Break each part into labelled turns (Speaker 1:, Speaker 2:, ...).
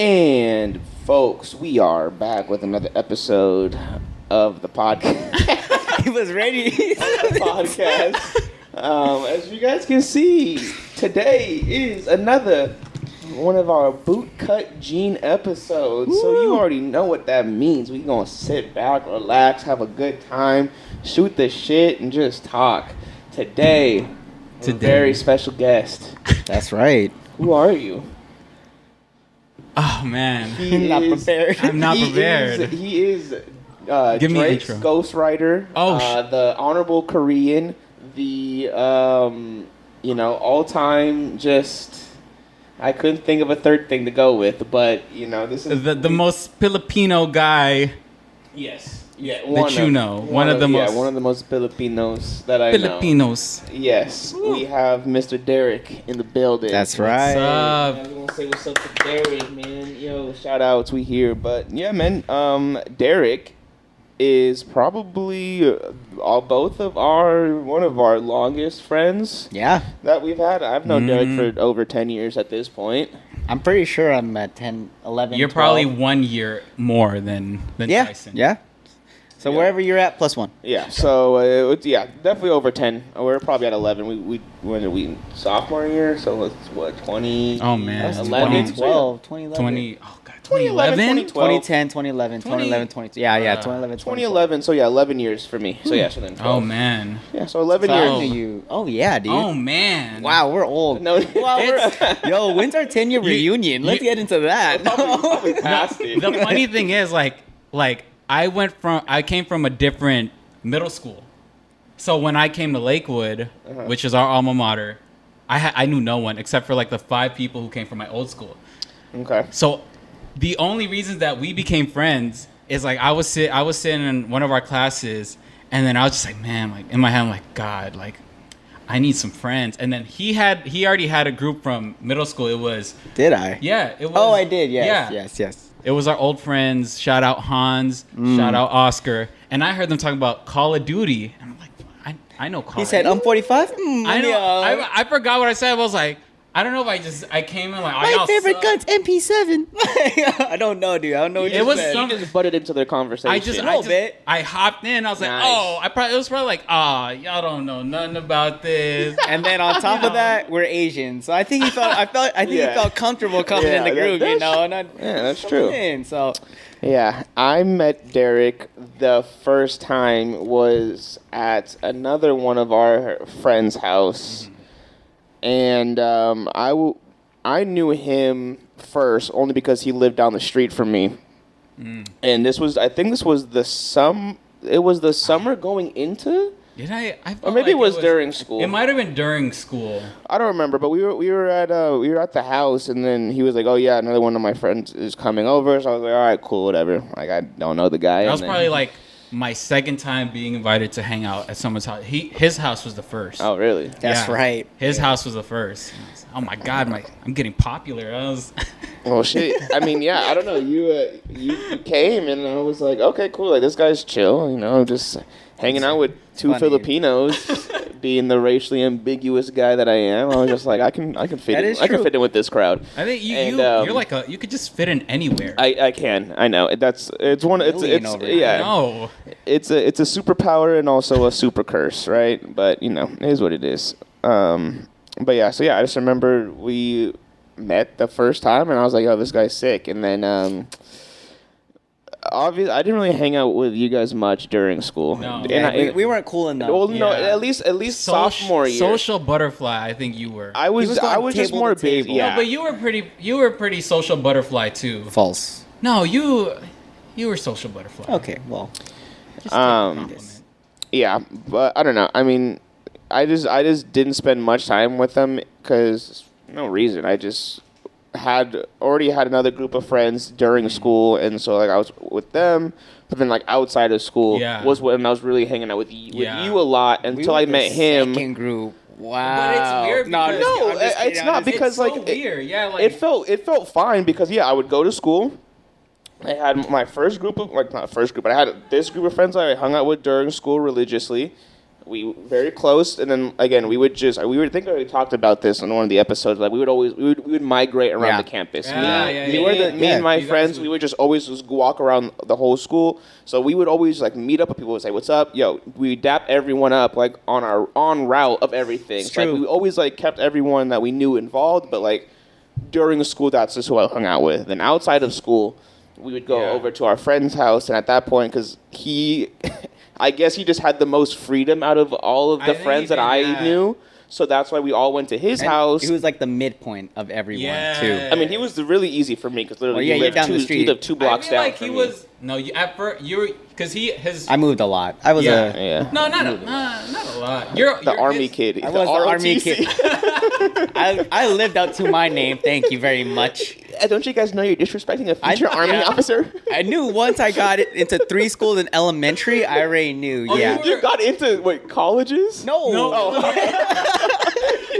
Speaker 1: And folks, we are back with another episode of the podcast.
Speaker 2: He was ready.
Speaker 1: Podcast. As you guys can see, today is another one of our bootcut Gene episodes. Woo. So you already know what that means. We gonna sit back, relax, have a good time, shoot the shit, and just talk. Today, a very special guest.
Speaker 2: That's right.
Speaker 1: Who are you?
Speaker 3: Oh man,
Speaker 2: I'm not prepared.
Speaker 3: I'm not prepared.
Speaker 1: He is
Speaker 3: Give me
Speaker 1: Drake's
Speaker 3: intro.
Speaker 1: ghostwriter.
Speaker 3: Oh,
Speaker 1: the honorable Korean, the all-time. Just I couldn't think of a third thing to go with, but this is
Speaker 3: the most Filipino guy.
Speaker 1: Yes. Yeah,
Speaker 3: one of the
Speaker 1: most Filipinos that I know.
Speaker 3: Filipinos.
Speaker 1: Yes, we have Mr. Derick in the building.
Speaker 2: That's right.
Speaker 3: What's up?
Speaker 1: I was gonna say what's up to Derick, man. Yo, shout outs, we here. But yeah, man, Derick is probably one of our longest friends.
Speaker 2: Yeah.
Speaker 1: That we've had. I've known Derick for over 10 years at this point.
Speaker 2: I'm pretty sure I'm at 10, 11,
Speaker 3: You're
Speaker 2: 12.
Speaker 3: probably 1 year more than
Speaker 2: yeah.
Speaker 3: Tyson.
Speaker 2: Yeah. So wherever you're at, plus one.
Speaker 1: Yeah, so definitely over 10. We're probably at 11. We when did we sophomore year? So it's what 20?
Speaker 3: Oh man,
Speaker 1: 11,
Speaker 2: 2012, 2011.
Speaker 3: 20. Oh god,
Speaker 1: 2011,
Speaker 3: 2011.
Speaker 2: 2010, 2011, 2011, 2012. Yeah, 2011,
Speaker 1: 2011. So yeah, 11 years for me. So yeah, so then 12.
Speaker 3: Oh man.
Speaker 1: Yeah, so 11
Speaker 2: So
Speaker 1: years.
Speaker 2: how do you? Oh yeah, dude.
Speaker 3: Oh man.
Speaker 2: Wow, we're old.
Speaker 1: No,
Speaker 2: Yo, when's our 10-year reunion? Let's get into that.
Speaker 1: probably past it.
Speaker 3: The funny thing is, like I came from a different middle school. So when I came to Lakewood, which is our alma mater, I knew no one except for like the 5 people who came from my old school.
Speaker 1: Okay.
Speaker 3: So the only reason that we became friends is like I was sitting in one of our classes, and then I was just like, man, like in my head, I'm like, God, like I need some friends. And then he already had a group from middle school. It was
Speaker 2: Did I?
Speaker 3: Yeah, it was.
Speaker 2: Oh, I did. Yes.
Speaker 3: Yeah.
Speaker 2: Yes.
Speaker 3: It was our old friends. Shout out Hans. Shout out Oscar. And I heard them talking about Call of Duty. And I'm like, I know Call
Speaker 2: He
Speaker 3: of
Speaker 2: said,
Speaker 3: Duty.
Speaker 2: I'm 45?
Speaker 3: I know. I forgot what I said. I was like, I don't know if I came in like,
Speaker 2: My favorite gun's MP7. I don't know, dude. I don't know what you said.
Speaker 1: You just butted into their conversation.
Speaker 3: I hopped in. I was like,
Speaker 1: Nice.
Speaker 3: it was probably like, y'all don't know nothing about this.
Speaker 2: And then on top of that, we're Asian. So I think he felt comfortable coming in the group,
Speaker 1: that's true.
Speaker 2: In, so
Speaker 1: Yeah, I met Derick the first time was at another one of our friends' house. And I knew him first only because he lived down the street from me. And I think this was the summer going into.
Speaker 3: Did I
Speaker 1: Or maybe it was during school.
Speaker 3: It might have been during school.
Speaker 1: I don't remember, but we were at the house, and then he was like, "Oh yeah, another one of my friends is coming over." So I was like, "All right, cool, whatever." Like I don't know the guy.
Speaker 3: That was probably like my second time being invited to hang out at someone's house. His house was the first.
Speaker 1: Oh really?
Speaker 2: that's right.
Speaker 3: His house was the first. Oh my God, I'm getting popular.
Speaker 1: Well, shit. I mean, yeah. I don't know. You came, and I was like, okay, cool. Like this guy's chill. Just hanging out with two Filipinos. Being the racially ambiguous guy that I am, I was just like, I can fit in. I can fit in with this crowd.
Speaker 3: I think you're like you could just fit in anywhere.
Speaker 1: I can. I know. It's yeah.
Speaker 3: No.
Speaker 1: It's a superpower and also a super curse, right? But it is what it is. But yeah, so yeah, I just remember we met the first time, and I was like, "Oh, this guy's sick." And then, obviously, I didn't really hang out with you guys much during school.
Speaker 3: No.
Speaker 2: We weren't cool enough.
Speaker 1: Well, no, at least sophomore year.
Speaker 3: Social butterfly, I think you were.
Speaker 1: I was just more baby. Yeah,
Speaker 3: No, but you were pretty social butterfly too.
Speaker 2: False.
Speaker 3: No, you were social butterfly.
Speaker 2: Okay, well.
Speaker 1: Yeah, but I don't know. I mean, I just didn't spend much time with them because no reason. I just already had another group of friends during school, and so like I was with them. But then like outside of school was when I was really hanging out with you a lot until I met him.
Speaker 2: Second group. Wow.
Speaker 3: But it's weird.
Speaker 1: It's not because
Speaker 3: it's
Speaker 1: like
Speaker 3: so weird. Yeah, like
Speaker 1: it felt fine because I would go to school. I had my first group of not first group, but I had this group of friends that I hung out with during school religiously. We were very close, and then again we would think we talked about this on one of the episodes. Like we would migrate around the campus. Me and my friends, we would just always just walk around the whole school. So we would always like meet up with people and say, "What's up, yo?" We dap everyone up like on our route of everything. So, like, we always like kept everyone that we knew involved, but like during the school, that's just who I hung out with. And outside of school, we would go over to our friend's house, and at that point, because I guess he just had the most freedom out of all of the friends that I knew. So that's why we all went to his house.
Speaker 2: He was like the midpoint of everyone, too.
Speaker 1: I mean, he was really easy for me because literally
Speaker 2: he lived the street.
Speaker 1: He lived 2 blocks down
Speaker 3: like
Speaker 1: from
Speaker 3: he
Speaker 1: me.
Speaker 3: was no. At first, because his.
Speaker 2: I moved a lot. I was
Speaker 3: not a lot. You're
Speaker 1: the army kid.
Speaker 2: I was the army kid. I lived up to my name. Thank you very much.
Speaker 1: Don't you guys know you're disrespecting a future army officer?
Speaker 2: I knew once I got into 3 schools in elementary, I already knew.
Speaker 1: You got into colleges?
Speaker 2: No.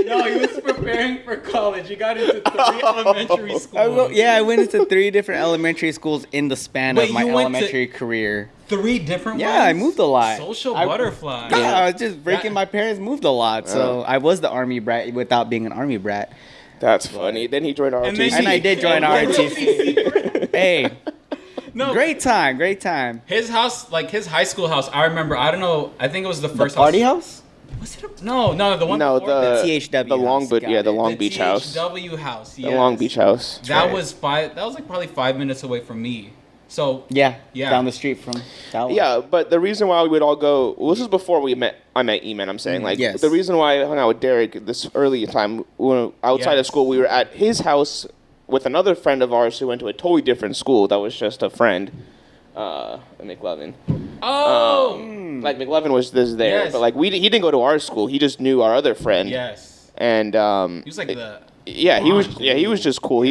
Speaker 3: No, he was preparing for college. He got into 3 elementary schools.
Speaker 2: I went into 3 different elementary schools in the span of my elementary career.
Speaker 3: 3 different ones?
Speaker 2: Yeah, I moved a lot.
Speaker 3: Social butterfly.
Speaker 2: Yeah, I was just breaking my parents moved a lot. So I was the army brat without being an army brat.
Speaker 1: That's funny. Then he joined ROTC.
Speaker 2: And I did join ROTC. Hey. No. Great time.
Speaker 3: His house, like his high school house, I remember, I don't know, I think it was the first
Speaker 2: party house?
Speaker 3: Was it no, the one
Speaker 1: before
Speaker 3: that.
Speaker 2: The THW
Speaker 1: the Long
Speaker 2: house.
Speaker 1: the Long Beach house.
Speaker 3: The THW house, yes.
Speaker 1: The Long Beach house.
Speaker 3: That was like probably 5 minutes away from me. So
Speaker 2: yeah, down the street from that one.
Speaker 1: Yeah, but the reason why we would all go, this was before I met Eman, I'm saying. The reason why I hung out with Derick this early time, outside of school, we were at his house with another friend of ours who went to a totally different school that was just a friend, McLovin. Like McLovin was there,
Speaker 3: yes.
Speaker 1: but like he didn't go to our school. He just knew our other friend.
Speaker 3: Yes.
Speaker 1: And
Speaker 3: he was like
Speaker 1: he was just cool.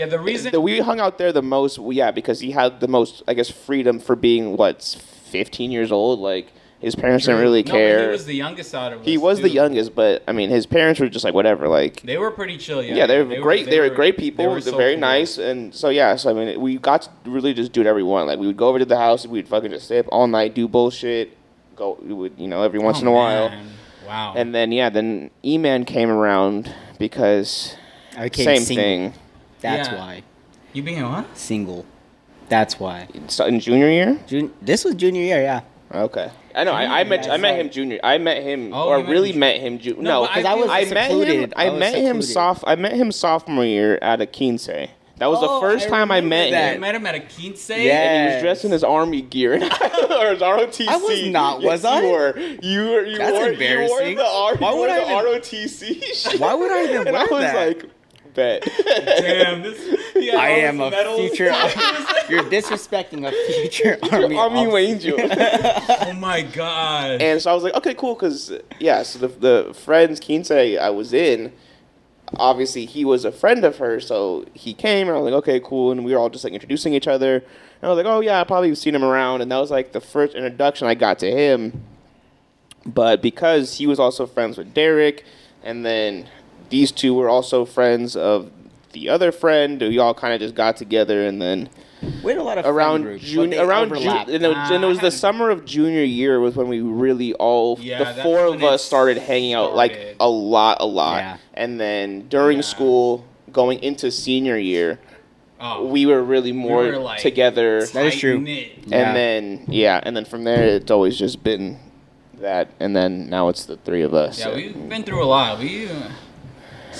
Speaker 3: The reason
Speaker 1: we hung out there the most, because he had the most, I guess, freedom for being 15 years old. Like his parents didn't really care.
Speaker 3: But he was the youngest out of us.
Speaker 1: He was the youngest, but I mean, his parents were just like whatever. Like
Speaker 3: they were pretty chill.
Speaker 1: Yeah, they were great. They were great people. They're very
Speaker 3: cool.
Speaker 1: nice, and so I mean, we got to really just do whatever we want. Like we would go over to the house, we'd fucking just stay up all night, do bullshit. We would, every once in a while.
Speaker 3: Wow.
Speaker 1: And then then Eman came around because same thing.
Speaker 2: That's why.
Speaker 3: You being what?
Speaker 2: Single. That's why.
Speaker 1: So in junior year?
Speaker 2: This was junior year, yeah.
Speaker 1: Okay. I know. I met him junior. I met him, met him junior. No,
Speaker 2: because I
Speaker 1: met him sophomore year at a quince. That was the first time I met him.
Speaker 3: You met him at a quince?
Speaker 1: Yeah. And he was dressed in his army gear or his ROTC.
Speaker 2: I was not. Was I?
Speaker 1: You were.
Speaker 2: That's embarrassing.
Speaker 1: Why would I ROTC shit?
Speaker 2: Why would I even wear that?
Speaker 1: And I was like, bet.
Speaker 3: Damn,
Speaker 2: I am a future. You're disrespecting a future army
Speaker 1: ranger.
Speaker 3: Oh my god.
Speaker 1: And so I was like, okay, cool, because so the friend's quince I was in, obviously he was a friend of hers, so he came and I was like, okay, cool, and we were all just like introducing each other. And I was like, oh yeah, I probably seen him around, and that was like the first introduction I got to him. But because he was also friends with Derick, and then these two were also friends of the other friend, we all kind of just got together, and then
Speaker 2: we had a lot of
Speaker 1: around
Speaker 2: groups,
Speaker 1: June, and it was the summer of junior year was when we really the 4 of us started hanging out like a lot, and then during school, going into senior year, we were really more together.
Speaker 2: That is true.
Speaker 1: And then from there, it's always just been that, and then now it's the 3 of us.
Speaker 3: Yeah, we've been through a lot. We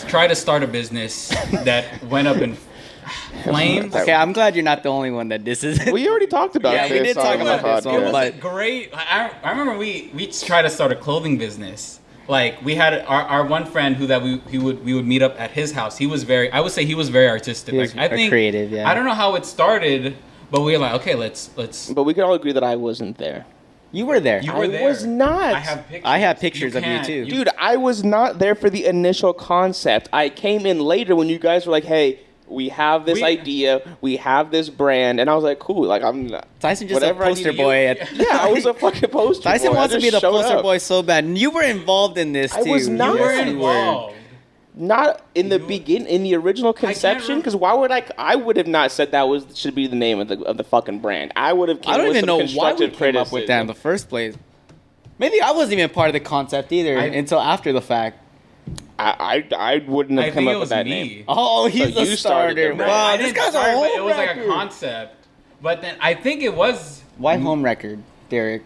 Speaker 3: tried to start a business that went up in flames.
Speaker 2: Okay, I'm glad you're not the only one that this is.
Speaker 1: We already talked about this.
Speaker 2: Yeah, we did talk about this one.
Speaker 3: It was great. I remember we tried to start a clothing business. Like we had our one friend we would meet up at his house. I would say he was very artistic.
Speaker 2: He was creative. Yeah.
Speaker 3: I don't know how it started, but we were like, okay, let's. But
Speaker 1: we can all agree that I wasn't there.
Speaker 2: You were there.
Speaker 3: You were there.
Speaker 1: I was not.
Speaker 3: I have
Speaker 2: pictures of you too.
Speaker 1: Dude, I was not there for the initial concept. I came in later when you guys were like, hey, we have this idea, we have this brand, and I was like, cool. Like
Speaker 2: Tyson just a poster boy.
Speaker 1: I was a fucking poster
Speaker 2: Tyson
Speaker 1: boy.
Speaker 2: Wants to be the poster boy so bad. And you were involved in this too.
Speaker 1: I was not.
Speaker 3: You were involved.
Speaker 1: Not in the in the original conception, because why would I would have not said that should be the name of the fucking brand. I would have.
Speaker 2: I don't even know why we came up with that in the first place. Maybe I wasn't even part of the concept either until after the fact.
Speaker 1: I wouldn't have come up with that name.
Speaker 2: Oh, he's the starter.
Speaker 3: Wow, this guy's a home record. It was like a concept, but then I think it was.
Speaker 2: Why home record, Derick?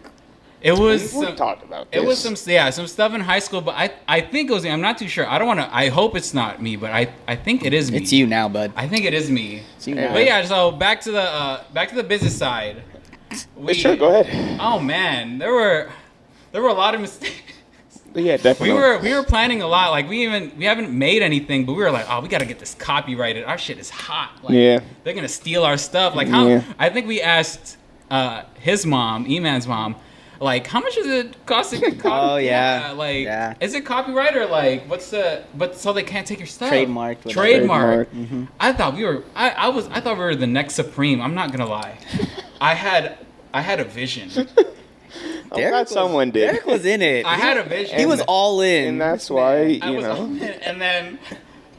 Speaker 1: It was. We talked about this.
Speaker 3: It was some stuff in high school, but I think it was me. I'm not too sure. I don't want to. I hope it's not me, but I think it is me.
Speaker 2: It's you now, bud.
Speaker 3: I think it is me.
Speaker 2: It's you now.
Speaker 3: But yeah, so back to the business side.
Speaker 1: Sure, go ahead.
Speaker 3: Oh man, there were a lot of mistakes.
Speaker 1: Yeah, definitely.
Speaker 3: We were planning a lot. Like we haven't made anything, but we were like, oh, we gotta get this copyrighted. Our shit is hot. Like, they're gonna steal our stuff. Like how? Yeah. I think we asked his mom, Eman's mom, like how much does it cost to get
Speaker 2: copyright? Oh yeah.
Speaker 3: Is it copyright or like what's the? But so they can't take your stuff.
Speaker 2: Trademark.
Speaker 3: Mm-hmm. I thought we were. I thought we were the next Supreme. I'm not gonna lie. I had a vision.
Speaker 1: Someone did.
Speaker 2: Derick was in it.
Speaker 3: I had a vision.
Speaker 2: He was all in.
Speaker 1: And that's why, you know.
Speaker 3: And then,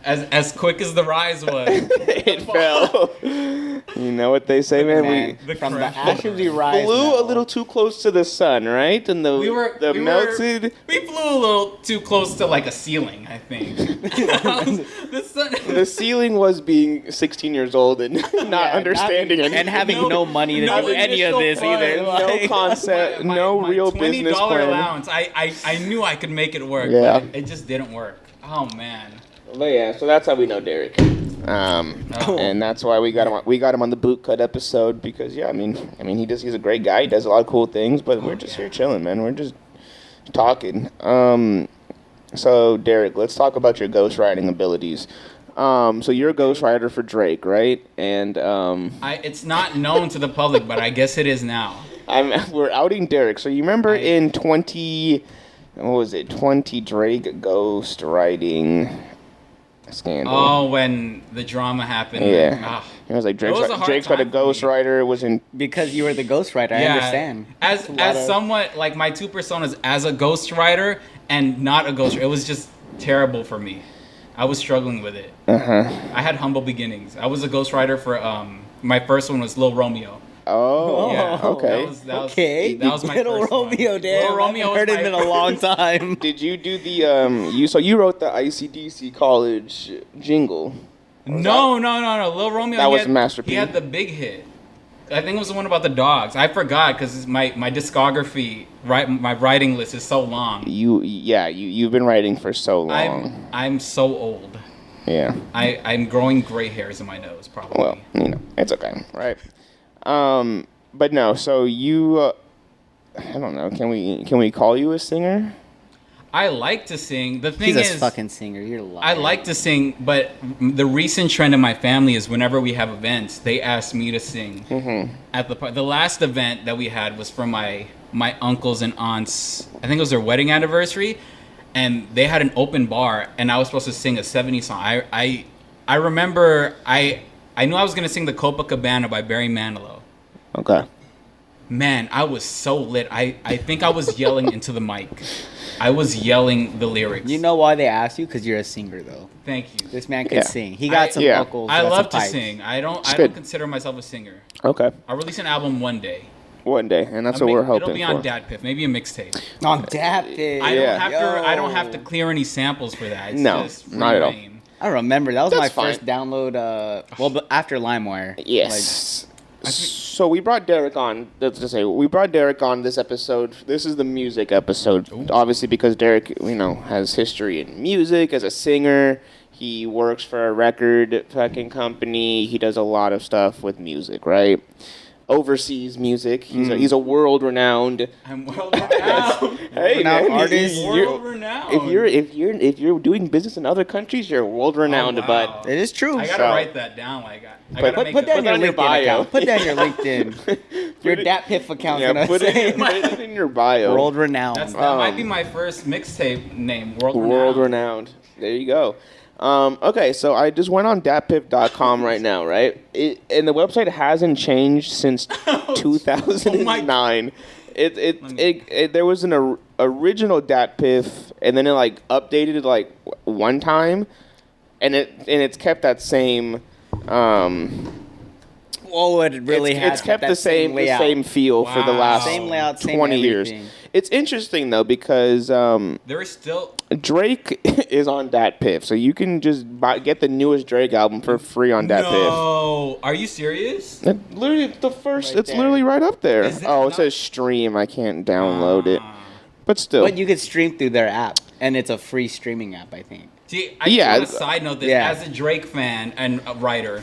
Speaker 3: as quick as the rise was,
Speaker 1: it fell. You know what they say, man?
Speaker 2: From the ashes we rise.
Speaker 1: Flew a little too close to the sun, right? And melted.
Speaker 3: We flew a little too close to like a ceiling, I think.
Speaker 1: The ceiling was being 16 years old and not understanding it.
Speaker 2: And having no money to do any of this either.
Speaker 1: No concept, no real business plan.
Speaker 3: $20 allowance. I knew I could make it work,
Speaker 1: but
Speaker 3: it just didn't work. Oh, man.
Speaker 1: But yeah, so that's how we know Derick. And that's why we got him. We got him on the Boot Cut episode because I mean he's a great guy. He does a lot of cool things, but we're just here chilling, man. We're just talking. So Derick, let's talk about your ghostwriting abilities. So you're a ghostwriter for Drake, right? And
Speaker 3: it's not known to the public, but I guess it is now.
Speaker 1: We're outing Derick. So you remember in 20 Drake ghostwriting scandal.
Speaker 3: Oh, when the drama happened.
Speaker 1: Yeah. It was like Drake's got a ghostwriter. It was in
Speaker 2: because you were the ghostwriter. I understand.
Speaker 3: As somewhat like my two personas as a ghostwriter and not a ghostwriter. It was just terrible for me. I was struggling with it. I had humble beginnings. I was a ghostwriter for my first one was Lil Romeo.
Speaker 1: Oh, yeah. Okay.
Speaker 3: That was my
Speaker 2: Little
Speaker 3: first
Speaker 2: Romeo,
Speaker 3: one.
Speaker 2: damn.
Speaker 3: Little Romeo
Speaker 2: I heard him in a long time.
Speaker 1: Did you do the you wrote the ICDC college jingle?
Speaker 3: No. Lil Romeo.
Speaker 1: That was a masterpiece.
Speaker 3: He had the big hit. I think it was the one about the dogs. I forgot because my discography, my writing list is so long.
Speaker 1: You've been writing for so long.
Speaker 3: I'm so old.
Speaker 1: Yeah.
Speaker 3: I'm growing gray hairs in my nose, probably.
Speaker 1: Well, it's okay, right? But no. So you, I don't know. Can we call you a singer?
Speaker 3: I like to sing. The thing
Speaker 2: is,
Speaker 3: he's
Speaker 2: a fucking singer. You're lying.
Speaker 3: I like to sing, but the recent trend in my family is whenever we have events, they ask me to sing. Mm-hmm. At the last event that we had was for my uncles and aunts. I think it was their wedding anniversary, and they had an open bar, and I was supposed to sing a 70s song. I remember I knew I was gonna sing the Copacabana by Barry Manilow.
Speaker 1: Okay.
Speaker 3: Man, I was so lit. I think I was yelling into the mic. I was yelling the lyrics.
Speaker 2: You know why they asked you? Because you're a singer, though.
Speaker 3: Thank you.
Speaker 2: This man can sing. He got some vocals.
Speaker 3: I love to sing. I don't consider myself a singer.
Speaker 1: Okay.
Speaker 3: I'll release an album one day.
Speaker 1: One day, and that's what we're hoping for.
Speaker 3: It'll be on DatPiff, maybe a mixtape.
Speaker 2: On DatPiff.
Speaker 3: I don't have to clear any samples for that. It's just
Speaker 1: not at all.
Speaker 2: I remember that was my first download. But after LimeWire.
Speaker 1: Yes. So we brought Derick on. Let's just say we brought Derick on this episode. This is the music episode, obviously because Derick, has history in music as a singer. He works for a record fucking company. He does a lot of stuff with music, right? Overseas music. He's a world-renowned.
Speaker 3: I'm world-renowned.
Speaker 1: Hey, man,
Speaker 2: artist.
Speaker 3: World-renowned.
Speaker 1: If you're doing business in other countries, you're world-renowned. But
Speaker 2: it is true.
Speaker 3: I gotta write that down.
Speaker 2: Put that in your LinkedIn account. Put that in your LinkedIn. Your DatPiff account.
Speaker 1: Yeah, put it in your bio.
Speaker 2: World-renowned.
Speaker 3: That might be my first mixtape name.
Speaker 1: World-renowned. There you go. Okay, so I just went on datpiff.com right now, right? And the website hasn't changed since 2009. There was an original Dat Piff, and then it like updated like one time, and it's kept that same.
Speaker 2: Well, it really
Speaker 1: it's kept the same feel for the last
Speaker 2: same layout,
Speaker 1: 20 years. It's interesting though because
Speaker 3: there is still
Speaker 1: Drake is on Dat Piff, so you can just get the newest Drake album for free on Dat Piff.
Speaker 3: No, are you serious?
Speaker 1: Literally the first. It's literally right up there. It says stream. I can't download it, but still.
Speaker 2: But you could stream through their app, and it's a free streaming app, I think.
Speaker 3: See, I just want to side note this as a Drake fan and a writer.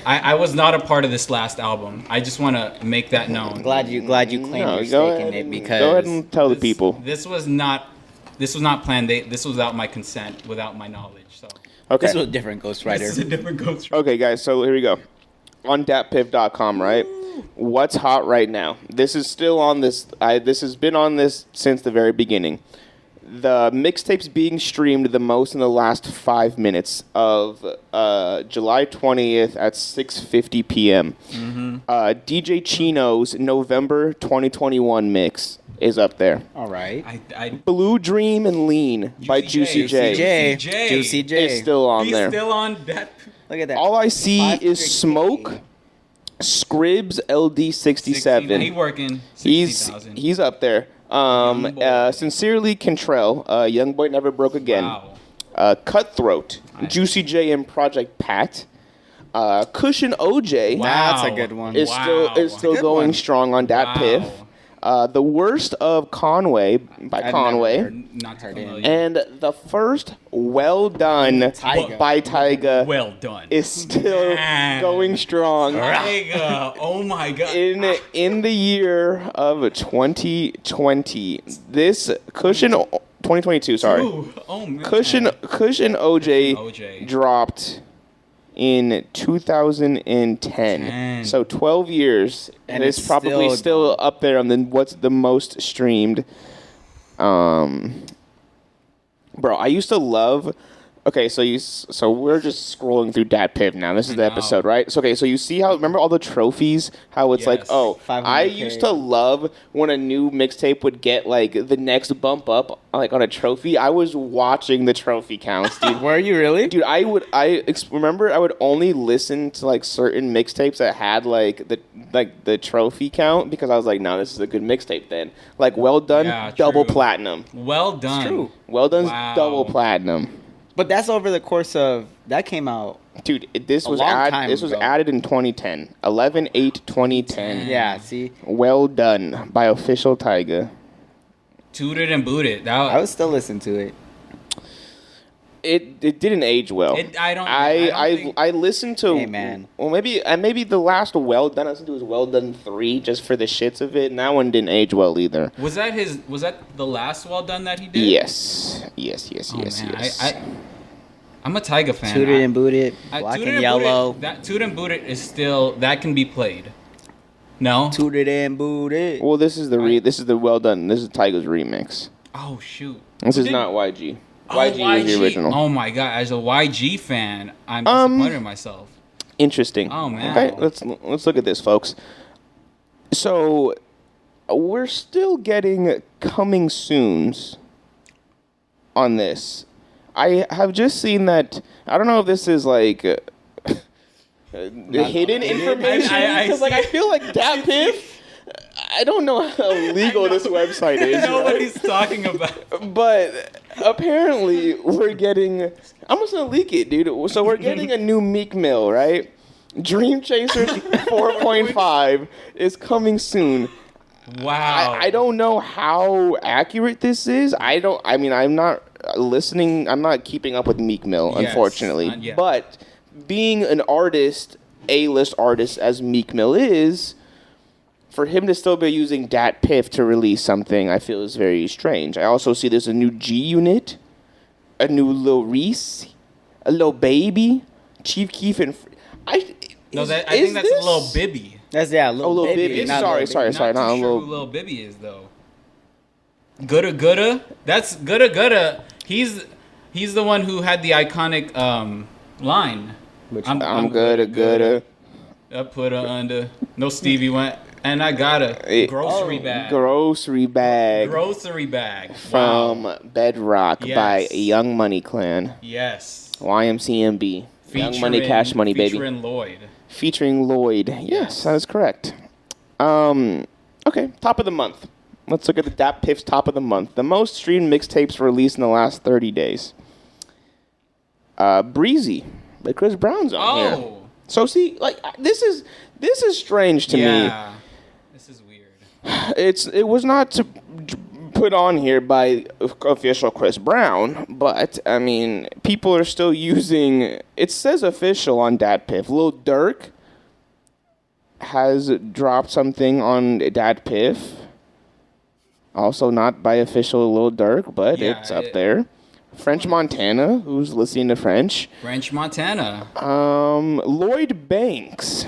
Speaker 3: I was not a part of this last album. I just want to make that known.
Speaker 2: Glad you claimed your stake in it because
Speaker 1: go ahead and tell the people.
Speaker 3: This was not planned. This was without my consent, without my knowledge. So
Speaker 1: okay,
Speaker 2: this was a different ghostwriter.
Speaker 3: This is a different ghostwriter.
Speaker 1: Okay, guys. So here we go. On datpiff.com, right? What's hot right now? This is still on this. This has been on this since the very beginning. The mixtapes being streamed the most in the last 5 minutes of July 20th at 6:50 p.m.
Speaker 2: Mm-hmm.
Speaker 1: DJ Chino's November 2021 mix is up there.
Speaker 2: All right.
Speaker 1: Blue Dream and Lean by Juicy J.
Speaker 2: Juicy J
Speaker 1: is still on
Speaker 3: He's
Speaker 1: there.
Speaker 3: still on that.
Speaker 2: Look at that.
Speaker 1: All I see is Smoke, Scribs, LD67.
Speaker 3: He working.
Speaker 1: He's up there. Sincerely Cantrell, Youngboy Never Broke Again.
Speaker 3: Wow.
Speaker 1: Cutthroat, Juicy J and Project Pat. Cushion OJ.
Speaker 3: Wow.
Speaker 2: That's a good one.
Speaker 1: Is still going strong on Dat Piff. The Worst of Conway by Conway.
Speaker 3: Not familiar.
Speaker 1: And the first Well Done by Tyga.
Speaker 3: Well done.
Speaker 1: Is still going strong.
Speaker 3: Tyga. Oh my god.
Speaker 1: In the year of 2020, this Cushion 2022. Sorry.
Speaker 3: Ooh, oh man.
Speaker 1: Cushion OJ dropped in 2010. So 12 years, and it's probably still up there on what's the most streamed. Bro, I used to love. Okay, so we're just scrolling through Dat Piff now. This is the episode, right? So you see how, remember all the trophies? How it's like, I used to love when a new mixtape would get like the next bump up like on a trophy. I was watching the trophy counts, dude.
Speaker 2: Were you really?
Speaker 1: Dude, I remember I would only listen to like certain mixtapes that had like the trophy count because I was like, no, this is a good mixtape then. Like Well Done, double platinum.
Speaker 3: Well Done.
Speaker 2: It's true.
Speaker 1: Well Done's double platinum.
Speaker 2: But that's over the course of that came out.
Speaker 1: Dude, this was added in 2010. 11/8/2010.
Speaker 2: Yeah, see.
Speaker 1: Well Done by Official Tyga.
Speaker 3: Tooted and Booted.
Speaker 2: I would still listen to it.
Speaker 1: It didn't age well. I listened to.
Speaker 2: Hey man.
Speaker 1: Well, maybe the last Well Done I listened to was Well Done 3 just for the shits of it, and that one didn't age well either.
Speaker 3: Was that the last Well Done that he did?
Speaker 1: Yes.
Speaker 3: I'm a Tyga fan.
Speaker 2: Tooted and Booted, Black and Yellow.
Speaker 3: That Tooted and Booted is still that can be played. No.
Speaker 2: Tooted and Booted.
Speaker 1: Well, this is the Well Done. This is Tyga's remix.
Speaker 3: Oh shoot.
Speaker 1: This is not YG. YG is the original.
Speaker 3: Oh my god! As a YG fan, I'm disappointed in myself.
Speaker 1: Interesting.
Speaker 3: Oh man.
Speaker 1: Okay, let's look at this, folks. So, we're still getting coming soons on this. I have just seen that. I don't know if this is like hidden information because I feel like Dat Piff. I don't know how legal this website is.
Speaker 3: Nobody's talking about.
Speaker 1: But apparently, we're getting. I'm just gonna leak it, dude. So we're getting a new Meek Mill, right? Dream Chasers 4.5 is coming soon.
Speaker 3: Wow.
Speaker 1: I don't know how accurate this is. I'm not listening. I'm not keeping up with Meek Mill, unfortunately. But being an artist, A-list artist as Meek Mill is, for him to still be using Dat Piff to release something, I feel is very strange. I also see there's a new G Unit, a new Lil Reese, a Lil Baby, Chief Keef, and
Speaker 3: I think that's a Lil Bibby.
Speaker 2: That's Lil
Speaker 1: Bibby. Sorry.
Speaker 3: Not too sure who Lil Bibby is though. Gudda. That's Gudda. He's the one who had the iconic line.
Speaker 1: I'm Gudda.
Speaker 3: I put her under. No Stevie went. And I got a grocery bag.
Speaker 1: Grocery bag.
Speaker 3: Grocery bag.
Speaker 1: From Bedrock by Young Money Clan.
Speaker 3: Yes.
Speaker 1: YMCMB. Young Money, Cash Money, baby.
Speaker 3: Featuring Lloyd.
Speaker 1: Yes, that is correct. Okay, top of the month. Let's look at the Dat Piff's top of the month. The most streamed mixtapes released in the last 30 days. Breezy by Chris Brown's on here. So see, like this is strange to me.
Speaker 3: Yeah, this is weird.
Speaker 1: It was not put on here by official Chris Brown, but I mean, people are still using. It says official on Dat Piff. Lil Derick has dropped something on Dat Piff. Also not by official Lil Derick, but it's up there. French Montana, who's listening to French.
Speaker 3: French Montana.
Speaker 1: Lloyd Banks.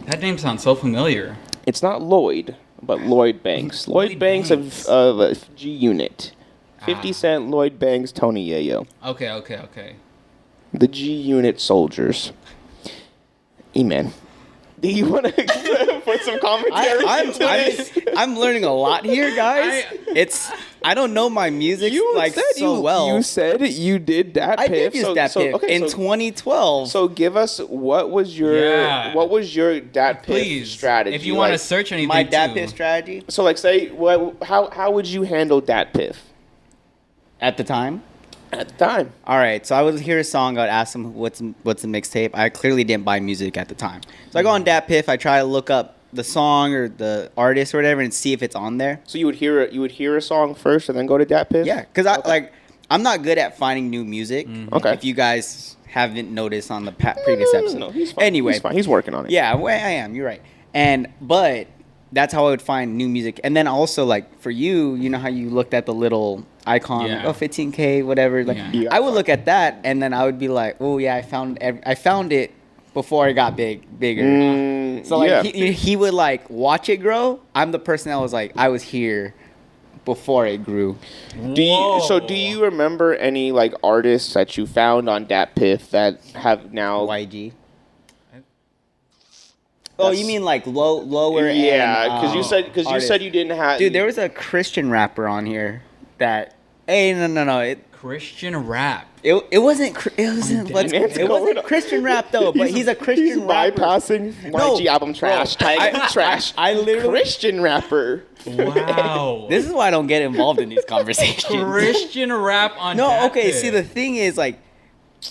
Speaker 3: That name sounds so familiar.
Speaker 1: It's not Lloyd, but Lloyd Banks. Lloyd Banks of G Unit. 50 Cent, Lloyd Banks, Tony Yayo.
Speaker 3: Okay.
Speaker 1: The G Unit soldiers. Eman. Do you want to put some commentary into this?
Speaker 2: I'm learning a lot here, guys. I don't know my music so well.
Speaker 1: You said you did Dat Piff.
Speaker 2: I did use Dat Piff in 2012.
Speaker 1: So give us what was your Dat Piff strategy?
Speaker 3: If you want to search anything,
Speaker 2: my Dat Piff strategy.
Speaker 1: So like say how would you handle Dat Piff
Speaker 2: at the time?
Speaker 1: At the time.
Speaker 2: All right, so I would hear a song. I'd ask them what's a mixtape. I clearly didn't buy music at the time, so I go on Dat Piff. I try to look up the song or the artist or whatever and see if it's on there.
Speaker 1: So you would hear a song first and then go to Dat Piff.
Speaker 2: Yeah, because I'm not good at finding new music.
Speaker 1: Mm-hmm. Okay.
Speaker 2: If you guys haven't noticed on the previous episode.
Speaker 1: No, he's fine.
Speaker 2: Anyway,
Speaker 1: he's fine. He's working on it.
Speaker 2: Yeah, well, I am. You're right. But that's how I would find new music. And then also like for you know how you looked at the little icon, 15K, whatever. Like I would look at that and then I would be like, oh yeah, I found it before it got bigger. So like he would like watch it grow. I'm the person that was like I was here before it grew.
Speaker 1: Do you remember any like artists that you found on Dat Piff that have now
Speaker 2: YG? Oh, you mean like lower?
Speaker 1: Yeah, because you said you didn't have.
Speaker 2: Dude, there was a Christian rapper on here that. Hey, no.
Speaker 3: Christian rap.
Speaker 2: It wasn't Christian rap though, but he's a Christian rapper.
Speaker 1: Bypassing YG album trash. Trash.
Speaker 2: I literally
Speaker 1: Christian rapper.
Speaker 3: Wow.
Speaker 2: This is why I don't get involved in these conversations.
Speaker 3: Christian rap on.
Speaker 2: No, okay. See, the thing is like.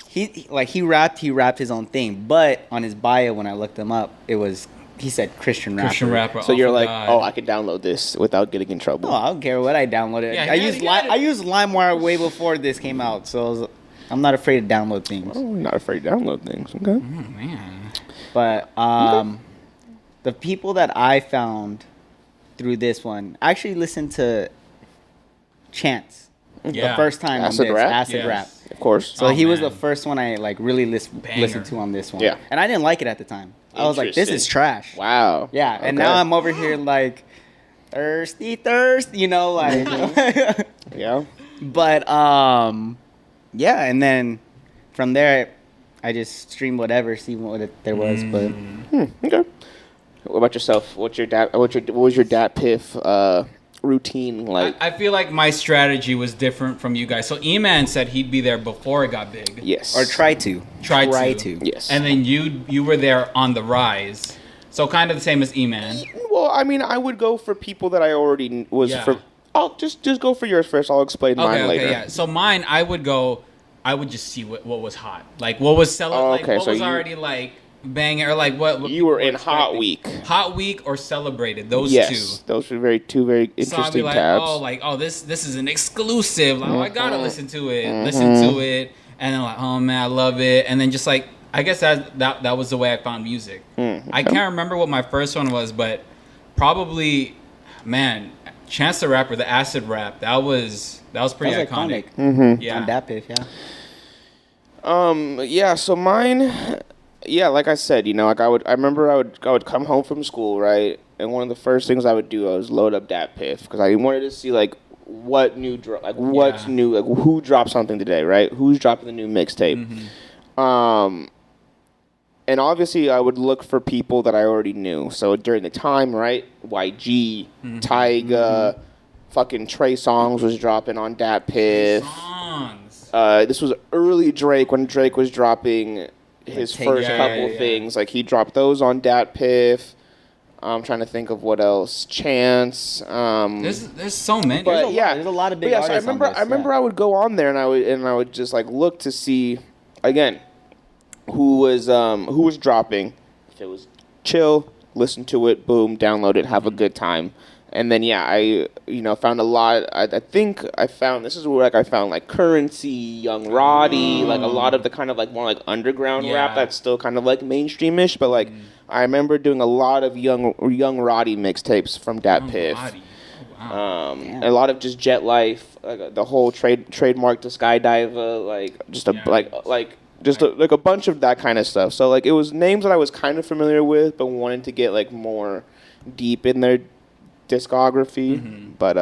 Speaker 2: He rapped his own thing, but on his bio when I looked him up, he said Christian rapper.
Speaker 1: So you're like, God. I can download this without getting in trouble.
Speaker 2: Oh, I don't care what I downloaded.
Speaker 3: Yeah,
Speaker 2: I used LimeWire way before this came out, so I'm not afraid to download things.
Speaker 1: Oh, not afraid to download things. Okay.
Speaker 3: Oh man.
Speaker 2: But the people that I found through this one, I actually listened to Chance the first time
Speaker 1: Acid
Speaker 2: on this
Speaker 1: Rap?
Speaker 2: Acid Rap.
Speaker 1: Of course.
Speaker 2: So he was the first one I like really listened to on this one. Yeah. And I didn't like it at the time. I was like, this is trash.
Speaker 1: Wow.
Speaker 2: Yeah. Okay. And now I'm over here like thirsty, you know, like
Speaker 1: yeah.
Speaker 2: But yeah, and then from there I just streamed whatever, see what there was. But
Speaker 1: okay. What about yourself? What was your Dat Piff routine like?
Speaker 3: I feel like my strategy was different from you guys. So Eman said he'd be there before it got big.
Speaker 1: Yes.
Speaker 2: Or try to.
Speaker 1: Yes.
Speaker 3: And then you were there on the rise. So kind of the same as Eman.
Speaker 1: Well, I mean, I would go for people that I already was for. I'll just go for yours first. I'll explain mine later.
Speaker 3: Yeah. So mine, I would just see what was hot. Like what was selling, already like banging, or like what
Speaker 1: you were in Hot Week
Speaker 3: or Celebrated. Those two.
Speaker 1: Those were two very interesting
Speaker 3: so I'd be like,
Speaker 1: tabs.
Speaker 3: This is an exclusive. Like, I gotta listen to it, and then like, oh man, I love it, and then just like, I guess that was the way I found music.
Speaker 1: Okay.
Speaker 3: I can't remember what my first one was, but probably, man, Chance the Rapper, the Acid Rap, that was pretty iconic.
Speaker 1: Mm-hmm.
Speaker 2: Yeah. On Dat Piff, yeah.
Speaker 1: Yeah. So mine. Yeah, like I said, like I would come home from school, right? And one of the first things I would do was load up Dat Piff because I wanted to see like what's new, like who dropped something today, right? Who's dropping the new mixtape?
Speaker 3: Mm-hmm.
Speaker 1: and obviously I would look for people that I already knew. So during the time, right, YG, Tyga, fucking Trey Songz was dropping on Dat Piff. This was early Drake when Drake was dropping his first couple things. Like he dropped those on Dat Piff. I'm trying to think of what else. Chance.
Speaker 3: There's so many.
Speaker 1: But
Speaker 2: there's a lot of big artists.
Speaker 1: So I remember I would go on there and I would just like look to see again who was dropping. If it was chill, listen to it, boom, download it, have a good time. And then I found a lot. I think I found this is where like I found like Currency, Young Roddy, like a lot of the kind of like more like underground rap that's still kind of like mainstreamish. But like I remember doing a lot of Young Roddy mixtapes from Dat Piff. A lot of just Jet Life, like the whole trademark to Skydiver, like just like a bunch of that kind of stuff. So like it was names that I was kind of familiar with, but wanted to get like more deep in their discography. But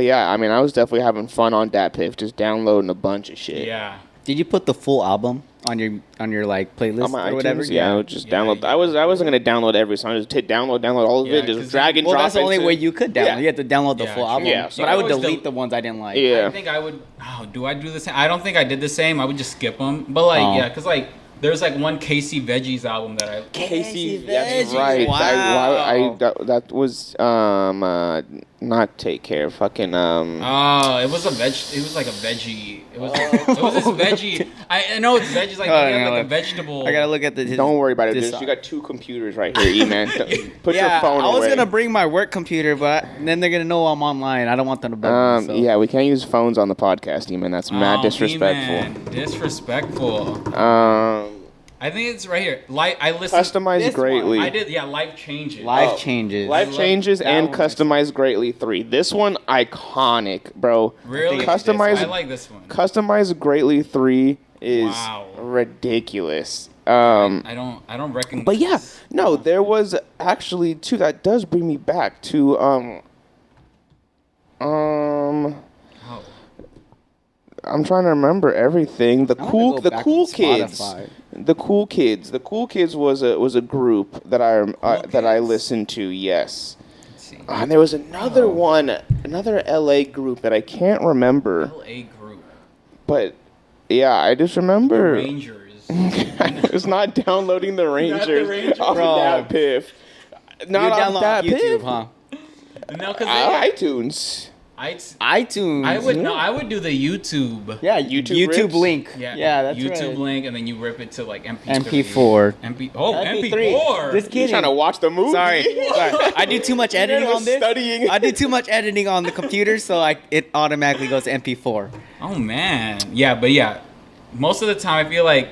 Speaker 1: yeah, I mean, I was definitely having fun on Dat Piff, just downloading a bunch of shit.
Speaker 3: Yeah.
Speaker 2: Did you put the full album on your like playlist
Speaker 1: on my
Speaker 2: or
Speaker 1: iTunes?
Speaker 2: whatever?
Speaker 1: Yeah, I would just download. I wasn't gonna download every song. Just hit download all of it. Just drag and drop.
Speaker 2: Well, that's the only way you could download.
Speaker 1: Yeah.
Speaker 2: You had to download the full album.
Speaker 1: Yeah,
Speaker 2: but I would delete the ones I didn't like.
Speaker 1: Yeah.
Speaker 3: I think I would. Oh, do I do the same? I don't think I did the same. I would just skip them. But like, because like there's like one Casey Veggies album that I.
Speaker 1: Casey, that's right.
Speaker 2: Wow.
Speaker 1: That was not Take Care. Fucking
Speaker 3: Oh, it was a veg. It was like a veggie. It was this veggie. I know it's veggies like like a vegetable.
Speaker 2: I gotta look at the.
Speaker 1: Don't worry about it. You got two computers right here, E-Man. Put your phone away.
Speaker 2: I was gonna bring my work computer, but then they're gonna know I'm online. I don't want them to bug me. So.
Speaker 1: Yeah, we can't use phones on the podcast, E-Man. That's mad disrespectful.
Speaker 3: E-Man. Disrespectful. I think it's right here. I listened.
Speaker 1: Customize greatly.
Speaker 3: I did. Yeah, Life Changes.
Speaker 2: Life Changes.
Speaker 1: Life Changes and Customize Greatly 3. This one iconic, bro.
Speaker 3: Really?
Speaker 1: Customize.
Speaker 3: I like this one.
Speaker 1: Customize Greatly 3 is ridiculous.
Speaker 3: I don't recognize.
Speaker 1: But yeah, no, there was actually two. That does bring me back to I'm trying to remember everything. The cool kids. The Cool Kids. The Cool Kids was a group that I listened to. Yes. And there was another another LA group that I can't remember.
Speaker 3: LA group.
Speaker 1: But yeah, I just remember.
Speaker 3: The Rangers.
Speaker 1: I was not downloading the Rangers off of Dat Piff. Not off Dat Piff,
Speaker 2: huh?
Speaker 3: No, because
Speaker 1: iTunes.
Speaker 2: iTunes.
Speaker 3: I would do the YouTube.
Speaker 2: Yeah, YouTube link.
Speaker 3: Yeah,
Speaker 2: that's
Speaker 3: YouTube
Speaker 2: right.
Speaker 3: link, and then you rip it to like
Speaker 2: MP4.
Speaker 3: MP4.
Speaker 2: Just kidding.
Speaker 1: You're trying to watch the movie.
Speaker 2: Sorry. I do too much editing on this.
Speaker 1: Studying.
Speaker 2: I do too much editing on the computer, so it automatically goes to MP4.
Speaker 3: Oh man, yeah, but yeah, most of the time I feel like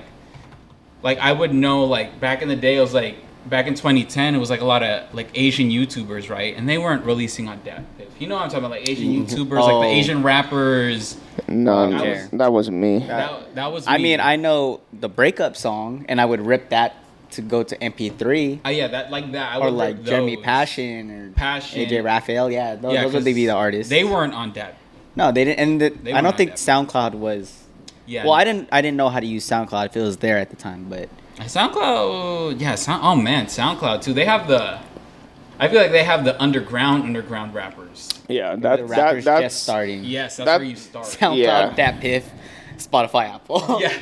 Speaker 3: I would know, like back in the day, it was like back in 2010, it was like a lot of like Asian YouTubers, right? And they weren't releasing on Dat Piff. You know what I'm talking about, like Asian YouTubers, like the Asian rappers.
Speaker 1: No, that wasn't me.
Speaker 3: That was me.
Speaker 2: I mean, I know the breakup song, and I would rip that to go to MP3.
Speaker 3: Yeah, that like that. I
Speaker 2: or
Speaker 3: would
Speaker 2: like
Speaker 3: rip
Speaker 2: Jeremy
Speaker 3: those.
Speaker 2: Passion or
Speaker 3: Passion.
Speaker 2: AJ Raphael. Yeah, those would be the artists.
Speaker 3: They weren't on Dat.
Speaker 2: No, they didn't. And I don't think SoundCloud was.
Speaker 3: Yeah.
Speaker 2: Well, I didn't know how to use SoundCloud if it was there at the time, but.
Speaker 3: SoundCloud, yeah. Oh man, SoundCloud too. They have I feel like they have the underground rappers.
Speaker 1: Yeah,
Speaker 2: the rappers
Speaker 1: that's
Speaker 2: just starting.
Speaker 3: Yes, that's where you start.
Speaker 2: SoundCloud, Dat Piff, Spotify, Apple.
Speaker 3: Yeah.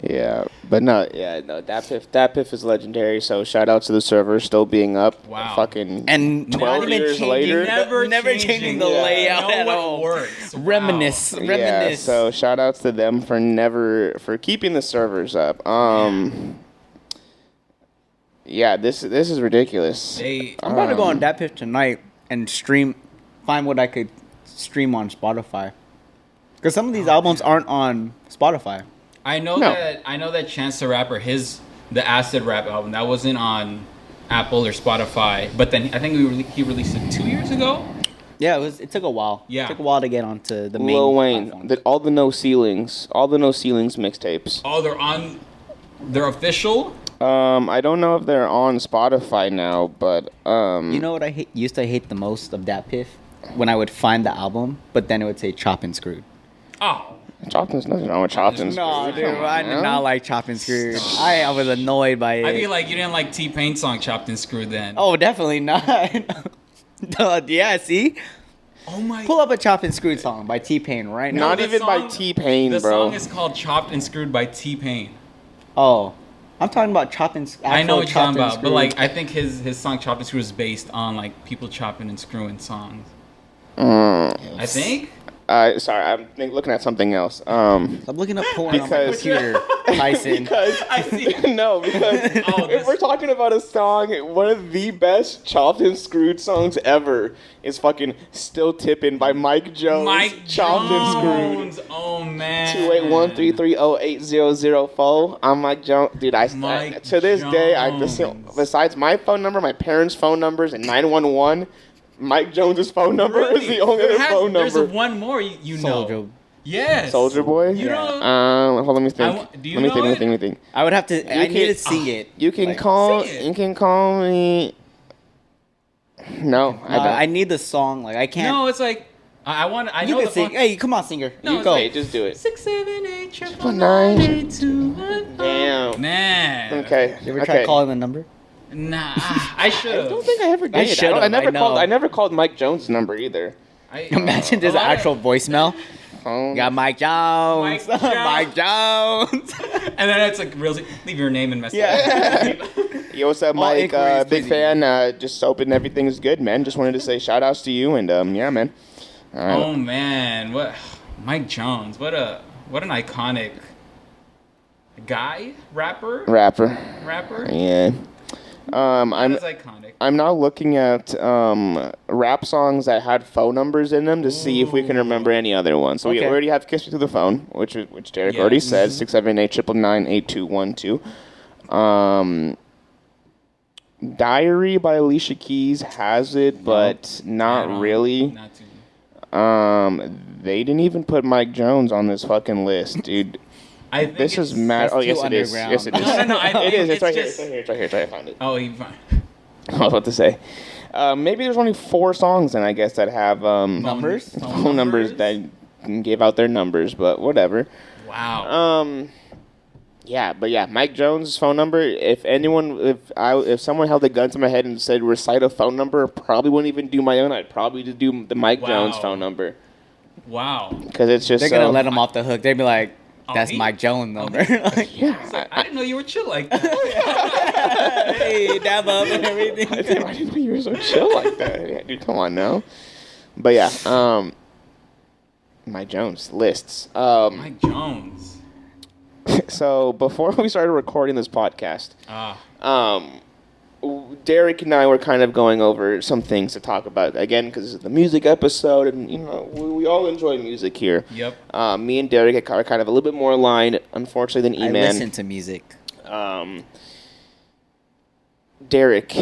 Speaker 1: Yeah, but Dat Piff is legendary. So shout out to the server still being up.
Speaker 3: Wow.
Speaker 1: Fucking
Speaker 2: and
Speaker 1: 12 years later,
Speaker 2: never changing the layout at all.
Speaker 3: Works.
Speaker 2: Reminisce.
Speaker 1: Yeah, so shout outs to them for keeping the servers up. Yeah, this is ridiculous.
Speaker 2: I'm about to go on Dat Piff tonight and find what I could stream on Spotify. Because some of these albums aren't on Spotify.
Speaker 3: I know that Chance the Rapper, the Acid Rap album, that wasn't on Apple or Spotify, but then I think he released it 2 years ago.
Speaker 2: Yeah, it took a while.
Speaker 3: Yeah.
Speaker 2: It took a while to get onto the main
Speaker 1: Lil Wayne,
Speaker 2: platforms.
Speaker 1: all the No Ceilings mixtapes.
Speaker 3: Oh, they're official?
Speaker 1: I don't know if they're on Spotify now, but
Speaker 2: You know what I used to hate the most of Dat Piff? When I would find the album, but then it would say Chop and Screwed.
Speaker 3: Oh.
Speaker 1: Chopped, nothing wrong with chopped and screwed.
Speaker 2: No, dude, I did not like chopped and screwed. I was annoyed by it.
Speaker 3: I feel like you didn't like T-Pain's song Chopped and Screwed then.
Speaker 2: Oh, definitely not. Yeah, see?
Speaker 3: Oh my.
Speaker 2: Pull up a chopped and screwed song by T-Pain right now.
Speaker 1: Not even by T-Pain, bro.
Speaker 3: The song is called Chopped and Screwed by T-Pain.
Speaker 2: Oh. I'm talking about chopped and screwed.
Speaker 3: I know what you're talking about, but like I think his song Chopped and Screwed is based on like people chopping and screwing songs. I think.
Speaker 1: Sorry, I'm looking at something else.
Speaker 2: I'm looking up porn on my computer, Tyson.
Speaker 1: Because if we're talking about a song, one of the best chopped and screwed songs ever is fucking "Still Tippin'" by Mike Jones. Chopped and Screwed.
Speaker 3: Oh man.
Speaker 1: 281-330-8004. I'm Mike Jones, dude. To this day, I listen. Besides my phone number, my parents' phone numbers, and 911. Mike Jones's phone number is the only other phone number.
Speaker 3: There's one more you know.
Speaker 2: Soulja.
Speaker 3: Yes.
Speaker 1: Soulja Boy?
Speaker 3: You know.
Speaker 1: Hold on, let me think. Let me think.
Speaker 2: I would have to. I need to sing it.
Speaker 1: You can call me. No, I don't.
Speaker 2: I need the song. Like I can't.
Speaker 3: No, it's like I know
Speaker 2: you can
Speaker 3: the
Speaker 2: sing. Hey, come on, singer.
Speaker 3: No,
Speaker 2: you go.
Speaker 1: Hey, just do it.
Speaker 3: 6, 7, 8,
Speaker 1: 999. Damn.
Speaker 3: Man.
Speaker 1: Okay.
Speaker 2: You ever tried calling the number?
Speaker 3: Nah, I should.
Speaker 1: I don't think I ever did. I never called Mike Jones' number either.
Speaker 2: Imagine there's an actual voicemail. You got Mike Jones. Mike Jones.
Speaker 3: And then it's like, really, leave your name and message.
Speaker 1: Yeah. Yo, what's up, Mike? Big fan. Just hoping everything's good, man. Just wanted to say shout outs to you and yeah, man.
Speaker 3: All right. Oh man, what Mike Jones? What an iconic guy, rapper.
Speaker 1: Yeah.
Speaker 3: That is iconic.
Speaker 1: I'm now looking at rap songs that had phone numbers in them to see if we can remember any other ones. So we already have "Kiss Me Through the Phone," which Derick already said. 678-999-8212. "Diary" by Alicia Keys has it, but not really.
Speaker 3: Not too.
Speaker 1: They didn't even put Mike Jones on this fucking list, dude.
Speaker 3: I think
Speaker 1: this is mad. Oh, yes, it is. Yes, it is.
Speaker 3: No.
Speaker 1: It is. It's right here. It's right here. I found it.
Speaker 3: Oh, you found
Speaker 1: it. I was about to say. Maybe there's only 4 songs, then I guess that have
Speaker 2: numbers,
Speaker 1: phone numbers that give out their numbers, but whatever.
Speaker 3: Wow.
Speaker 1: Yeah, Mike Jones' phone number. If someone held a gun to my head and said recite a phone number, I probably wouldn't even do my own. I'd probably just do the Mike Jones phone number.
Speaker 3: Wow.
Speaker 1: Because it's just
Speaker 2: they're gonna let him off the hook. They'd be like, "That's Mike Jones' number."
Speaker 1: Yeah,
Speaker 3: I didn't know you were chill like that.
Speaker 2: Hey, dab up and everything.
Speaker 1: I didn't know you were so chill like that. Yeah, dude, come on now. But yeah, Mike Jones lists.
Speaker 3: Mike Jones.
Speaker 1: So before we started recording this podcast, Derick and I were kind of going over some things to talk about again because this is the music episode, and we all enjoy music here.
Speaker 3: Yep.
Speaker 1: Me and Derick are kind of a little bit more aligned, unfortunately, than Eman.
Speaker 2: I listen to music.
Speaker 1: Derick,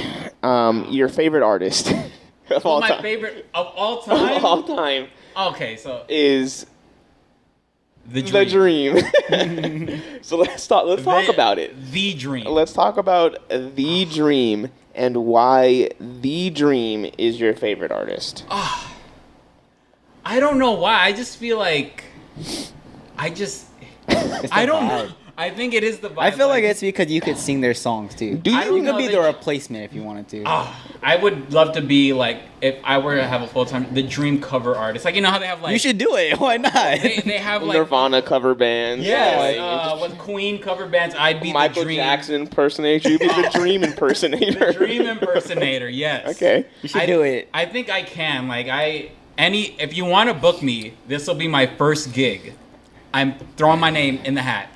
Speaker 1: your favorite artist of all time.
Speaker 3: My favorite of all time.
Speaker 1: Of all time.
Speaker 3: Okay, so
Speaker 1: is
Speaker 3: The
Speaker 1: Dream. So let's talk about it.
Speaker 3: The Dream.
Speaker 1: Let's talk about The Dream and why The Dream is your favorite artist.
Speaker 3: I don't know why. I just feel like I don't know. I think it is the vibe.
Speaker 2: I feel like it's because you could sing their songs too. You could be the replacement if you wanted to.
Speaker 3: I would love to be like, if I were to have a full-time The Dream cover artist. Like, you know how they have like...
Speaker 2: You should do it. Why not?
Speaker 3: They have like...
Speaker 1: Nirvana cover bands.
Speaker 3: Yeah. With Queen cover bands, I'd be
Speaker 1: Michael
Speaker 3: the Dream.
Speaker 1: Jackson impersonator. You'd be the Dream impersonator.
Speaker 3: The Dream impersonator, yes.
Speaker 1: Okay.
Speaker 2: You should do it.
Speaker 3: I think I can. Like, if you want to book me, this will be my first gig. I'm throwing my name in the hat.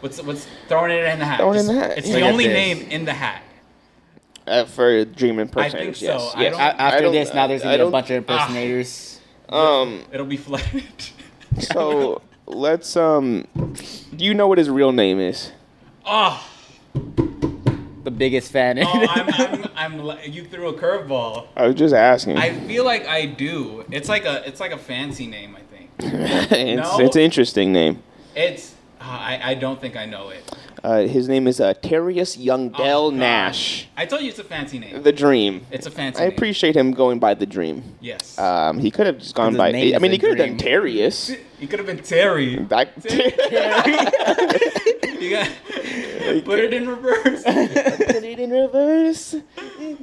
Speaker 3: What's throwing it in the hat?
Speaker 1: Throwing it in the hat.
Speaker 3: It's the only name in the hat.
Speaker 1: For Dream impersonators,
Speaker 3: I think so.
Speaker 1: yes.
Speaker 2: After this, now there's gonna be a bunch of impersonators.
Speaker 3: It'll be flooded.
Speaker 1: So let's do you know what his real name is?
Speaker 2: The biggest fan.
Speaker 3: You threw a curveball.
Speaker 1: I was just asking.
Speaker 3: I feel like I do. It's like a fancy name, I think.
Speaker 1: It's an interesting name.
Speaker 3: I don't think I know it.
Speaker 1: His name is Terrius Youngdell Nash.
Speaker 3: I told you it's a fancy name.
Speaker 1: The Dream.
Speaker 3: It's a fancy name.
Speaker 1: I appreciate him going by The Dream.
Speaker 3: Yes.
Speaker 1: He could have just gone by... I mean, he could have done Terrius.
Speaker 3: He could have been Terry. You got put it in reverse.
Speaker 1: Put it in reverse.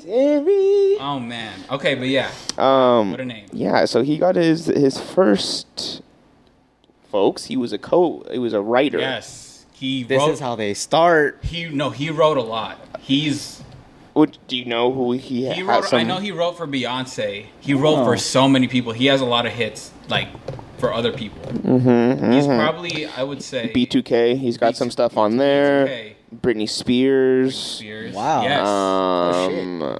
Speaker 1: Terry.
Speaker 3: Oh man. Okay, but yeah. What a name.
Speaker 1: Yeah, so he got his first. Folks, he was a writer.
Speaker 3: Yes.
Speaker 2: This is how they start.
Speaker 3: He wrote a lot.
Speaker 1: Do you know who he had?
Speaker 3: I know he wrote for Beyonce. He wrote for so many people. He has a lot of hits, like, for other people. He's probably, I would say...
Speaker 1: B2K. He's got some stuff on there. B2K. Britney Spears.
Speaker 2: Wow.
Speaker 3: Yes.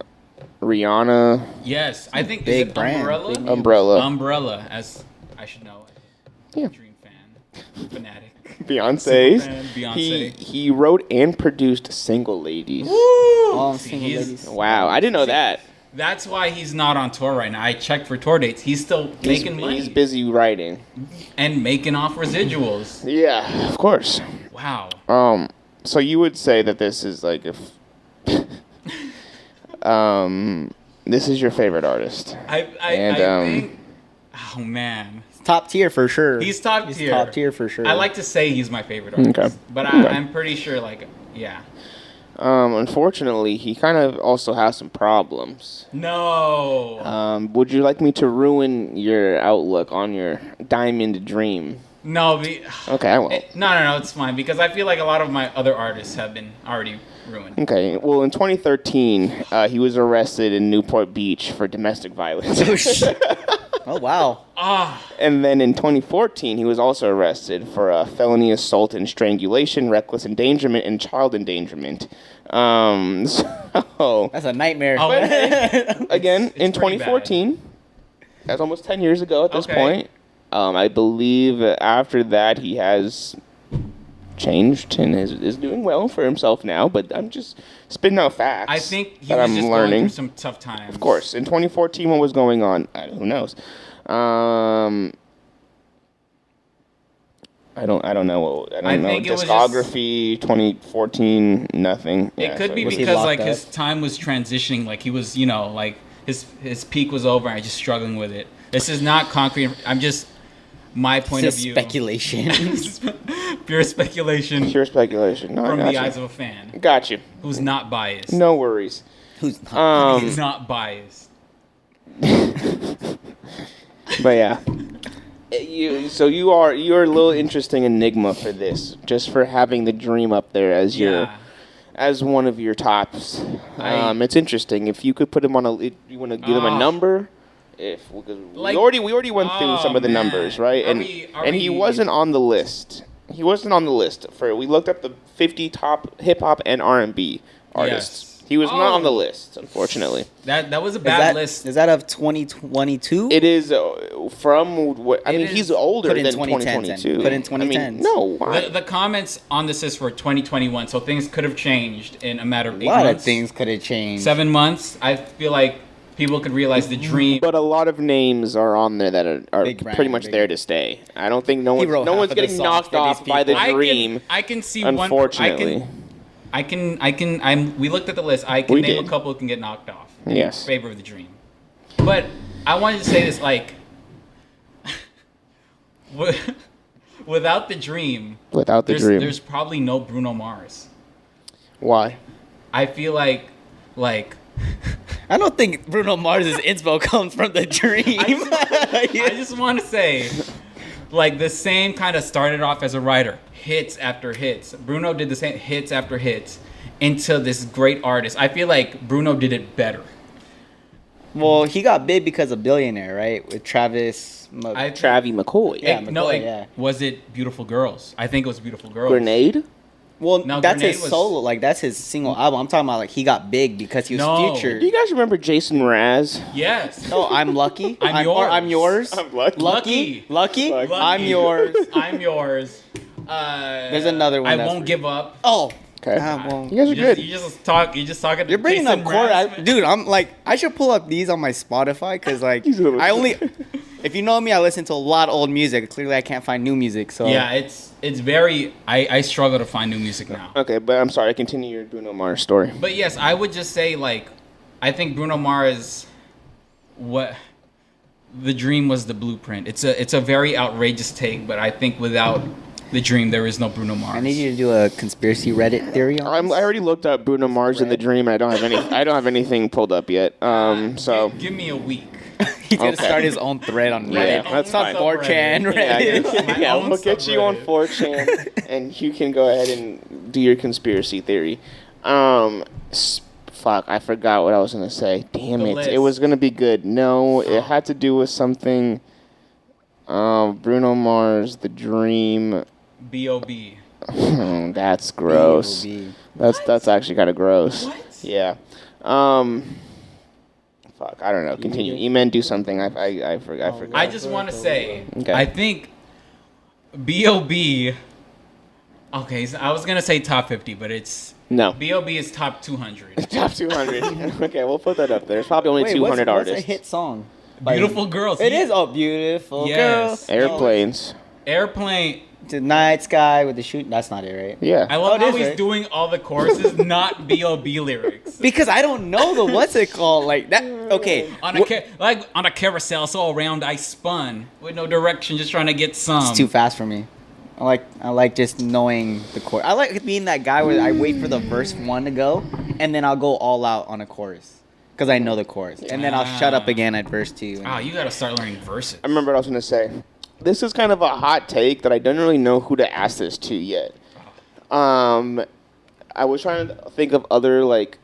Speaker 1: Rihanna.
Speaker 3: Yes. I think...
Speaker 2: Big
Speaker 3: is it
Speaker 2: brand.
Speaker 3: Umbrella? Umbrella, as I should know.
Speaker 1: Yeah.
Speaker 3: Dream fan. Fanatic.
Speaker 1: Beyonce. He wrote and produced Single Ladies.
Speaker 2: Woo! Single Ladies.
Speaker 1: Wow, I didn't know that.
Speaker 3: That's why he's not on tour right now. I checked for tour dates. He's still making money.
Speaker 1: He's busy writing.
Speaker 3: And making off residuals.
Speaker 1: Yeah, of course.
Speaker 3: Wow.
Speaker 1: So you would say that this is like this is your favorite artist.
Speaker 3: I think... Oh, man.
Speaker 2: Top tier for sure.
Speaker 3: He's top tier.
Speaker 2: Top tier for sure.
Speaker 3: I like to say he's my favorite artist. Okay. But I'm pretty sure, like, yeah.
Speaker 1: Unfortunately, he kind of also has some problems.
Speaker 3: No.
Speaker 1: Would you like me to ruin your outlook on your Diamond Dream?
Speaker 3: No.
Speaker 1: Okay, I won't.
Speaker 3: No, it's fine. Because I feel like a lot of my other artists have been already ruined.
Speaker 1: Okay, well, in 2013, he was arrested in Newport Beach for domestic violence.
Speaker 2: Oh, wow.
Speaker 1: And then in 2014, he was also arrested for felony assault and strangulation, reckless endangerment, and child endangerment. So
Speaker 2: that's a nightmare.
Speaker 3: Oh,
Speaker 1: again, in 2014, that's almost 10 years ago at this point. I believe after that, he has changed and is doing well for himself now, but I'm just spitting out facts.
Speaker 3: I think he was just going through some tough times.
Speaker 1: Of course. In 2014, what was going on? Who knows? I don't know. I don't know. Discography, 2014, nothing.
Speaker 3: It could be because like his time was transitioning. Like he was, like his peak was over and just struggling with it. This is not concrete. I'm just my point of view.
Speaker 2: Speculation.
Speaker 3: Pure speculation.
Speaker 1: Pure speculation. No,
Speaker 3: from the eyes of a fan.
Speaker 1: Got you.
Speaker 3: Who's not biased.
Speaker 1: No worries.
Speaker 2: Who's not
Speaker 3: He's not biased.
Speaker 1: But yeah. You're a little interesting enigma for this, just for having the Dream up there as as one of your tops. It's interesting. If you could put him on you want to give him a number? We already went through some of the numbers, right? He wasn't on the list. He wasn't on the list. We looked up the 50 top hip hop and R&B artists. Yes. He was not on the list, unfortunately.
Speaker 3: That was a bad list.
Speaker 2: Is that of 2022?
Speaker 1: It is from what he's older than 2022.
Speaker 2: Put in 2010.
Speaker 1: No, why?
Speaker 3: The comments on this is for 2021, so things could have changed in a matter of 8 months.
Speaker 2: A lot of things could have changed.
Speaker 3: 7 months. I feel like people could realize the Dream.
Speaker 1: But a lot of names are on there that are pretty much there to stay. I don't think no one's getting knocked off by the Dream.
Speaker 3: I can see
Speaker 1: unfortunately.
Speaker 3: We looked at the list. I can name a couple who can get knocked off in favor of the Dream. But I wanted to say this, like, without the Dream, there's probably no Bruno Mars.
Speaker 1: Why?
Speaker 3: I feel like
Speaker 2: I don't think Bruno Mars's inspo comes from the Dream.
Speaker 3: I just want to say, like, the same kind of started off as a writer, hits after hits. Bruno did the same hits after hits into this great artist. I feel like Bruno did it better.
Speaker 2: Well, he got big because of Billionaire, right? With Travis
Speaker 1: McCoy.
Speaker 2: Yeah,
Speaker 3: was it Beautiful Girls? I think it was Beautiful Girls.
Speaker 1: Grenade?
Speaker 2: Well, no, that's his solo. Like, that's his single album. I'm talking about, like, he got big because he was featured.
Speaker 1: Do you guys remember Jason Mraz?
Speaker 3: Yes.
Speaker 2: No, I'm Lucky.
Speaker 3: I'm yours.
Speaker 2: I'm yours.
Speaker 1: I'm Lucky.
Speaker 2: Lucky. I'm yours.
Speaker 3: I'm yours.
Speaker 2: There's another one.
Speaker 3: I Won't Give Up.
Speaker 2: Oh.
Speaker 1: Okay. You guys are good.
Speaker 3: You just talking.
Speaker 2: You're bringing up chord. Dude, I'm like, I should pull up these on my Spotify because, like, if you know me, I listen to a lot of old music. Clearly, I can't find new music. So
Speaker 3: yeah, it's very. I struggle to find new music now.
Speaker 1: Okay, but I'm sorry. Continue your Bruno Mars story.
Speaker 3: But yes, I would just say, like, I think Bruno Mars, the dream was the blueprint. It's a very outrageous take, but I think without the dream, there is no Bruno Mars.
Speaker 2: I need you to do a conspiracy Reddit theory on this.
Speaker 1: I already looked up Bruno Mars in the dream. I don't have anything pulled up yet. So
Speaker 3: give me a week.
Speaker 2: He's gonna start his own thread on Reddit.
Speaker 1: Yeah, that's
Speaker 2: fine. 4chan
Speaker 1: Reddit. Yeah, we'll get you on 4chan, and you can go ahead and do your conspiracy theory. Fuck, I forgot what I was gonna say. Damn it! List. It was gonna be good. No, it had to do with something. Bruno Mars, The Dream.
Speaker 3: B.O.B.
Speaker 1: That's gross. B.O.B. That's actually kind of gross.
Speaker 3: What?
Speaker 1: Yeah. Fuck, I don't know. Continue. Eman, do something. I forgot.
Speaker 3: I just want to say, okay. I think B.O.B. Okay, so I was gonna say top 50, but it's no. B.O.B. is top 200.
Speaker 1: Top 200. Okay, we'll put that up there. There's probably only 200 artists.
Speaker 2: What's a hit song?
Speaker 3: Beautiful Girls.
Speaker 2: It is beautiful girls.
Speaker 1: Airplanes.
Speaker 3: Airplane.
Speaker 2: The night sky with the shoot. That's not it, right?
Speaker 1: Yeah.
Speaker 3: I love how he's doing all the choruses, not B.O.B. lyrics.
Speaker 2: Because I don't know the what's it called like that. Okay.
Speaker 3: On a carousel, so around I spun with no direction, just trying to get some.
Speaker 2: It's too fast for me. I like just knowing the chorus. I like being that guy where I wait for the verse 1 to go, and then I'll go all out on a chorus. Because I know the chorus. And then I'll shut up again at verse 2.
Speaker 3: Wow, you got to start learning verses.
Speaker 1: I remember what I was going to say. This is kind of a hot take that I don't really know who to ask this to yet. I was trying to think of other, like,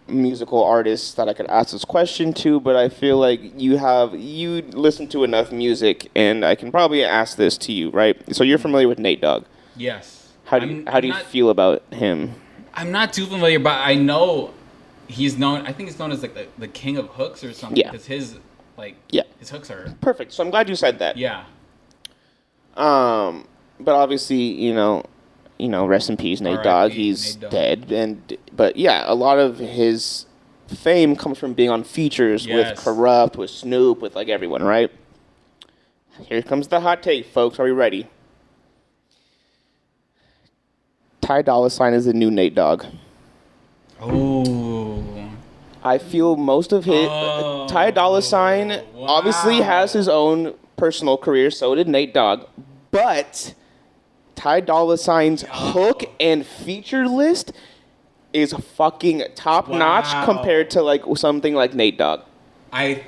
Speaker 1: musical artists that I could ask this question to, but I feel like you listen to enough music, and I can probably ask this to you, right? So you're familiar with Nate Dogg?
Speaker 3: Yes.
Speaker 1: How do you feel about him?
Speaker 3: I'm not too familiar, but I know he's known. I think he's known as like the king of hooks or something.
Speaker 1: Yeah.
Speaker 3: Because his hooks are
Speaker 1: perfect. So I'm glad you said that.
Speaker 3: Yeah.
Speaker 1: But obviously, you know, rest in peace, Nate Dogg. He's dead, but yeah, a lot of his fame comes from being on features with Corrupt, with Snoop, with like everyone, right? Here comes the hot take, folks. Are we ready? Ty Dolla $ign is the new Nate Dogg.
Speaker 3: Oh.
Speaker 1: I feel most of his Ty Dolla $ign obviously has his own personal career. So did Nate Dogg, but Ty Dolla $ign's hook and feature list is fucking top notch compared to like something like Nate Dogg.
Speaker 3: I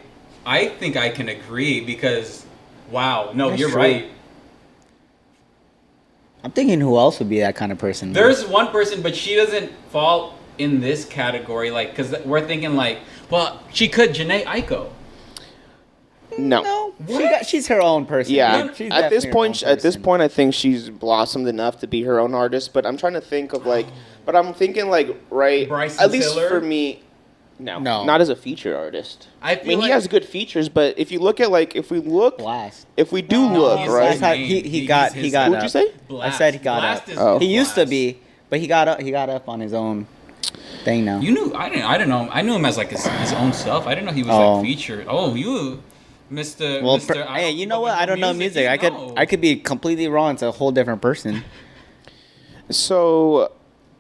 Speaker 3: think I can agree because
Speaker 2: That's
Speaker 3: you're
Speaker 2: true.
Speaker 3: right.
Speaker 2: I'm thinking who else would be that kind of person.
Speaker 3: There's one person, but she doesn't fall in this category, like, because we're thinking like, well, she could Jhené Aiko.
Speaker 1: No,
Speaker 2: she's her own person.
Speaker 1: Yeah, at this point, I think she's blossomed enough to be her own artist. But I'm trying to think of like, but I'm thinking like, right,
Speaker 3: Bryson
Speaker 1: at least
Speaker 3: Tiller?
Speaker 1: for me, no, not as a feature artist.
Speaker 3: I mean,
Speaker 1: he has good features, but if you look at like, if we do look, right?
Speaker 2: He got.
Speaker 1: What'd you say?
Speaker 2: Blast. I said he got up. He used to be, but he got up on his own thing now.
Speaker 3: You knew? I didn't know. I knew him as like his own stuff. I didn't know he was like featured. Oh, you. Mr.
Speaker 2: Hey, you know what? I don't know music. I could be completely wrong. It's a whole different person.
Speaker 1: So,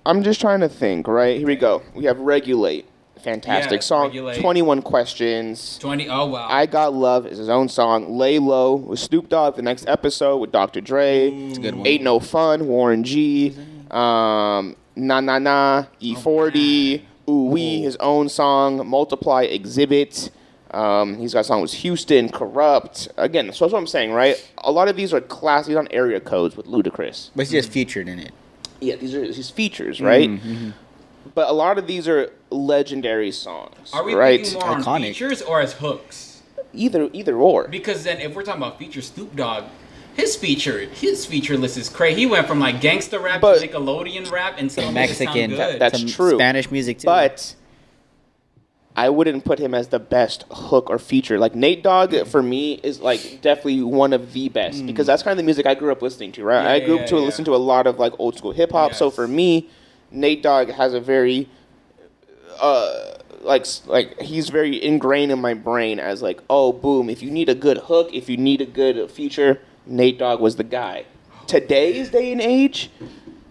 Speaker 1: I'm just trying to think. Right, here we go. We have Regulate, fantastic song. Regulate. 21 Questions.
Speaker 3: 20. Oh wow.
Speaker 1: I Got Love is his own song. Lay Low with Snoop Dogg. The Next Episode with Dr. Dre. It's a good one. Ain't No Fun. Warren G. Na Na Na. E40. Ooh Wee. His own song. Multiply. Exhibit. He's got a song with Houston, Corrupt. Again, so that's what I'm saying, right? A lot of these are these on area codes with Ludacris.
Speaker 2: But he's just featured in it.
Speaker 1: Yeah, these are his features, right?
Speaker 2: Mm-hmm.
Speaker 1: But a lot of these are legendary songs.
Speaker 3: Are we thinking more on features or as hooks?
Speaker 1: Either or.
Speaker 3: Because then if we're talking about features, Snoop Dogg, his feature list is crazy. He went from like gangsta rap to Nickelodeon rap and still
Speaker 2: Mexican.
Speaker 3: Good.
Speaker 1: That's true.
Speaker 2: Spanish music too.
Speaker 1: But I wouldn't put him as the best hook or feature. Like Nate Dogg, for me, is like definitely one of the best because that's kind of the music I grew up listening to. Right, I grew up to listen to a lot of like old school hip hop. Yes. So for me, Nate Dogg has a very like he's very ingrained in my brain as like, oh boom, if you need a good hook, if you need a good feature, Nate Dogg was the guy. Today's day and age,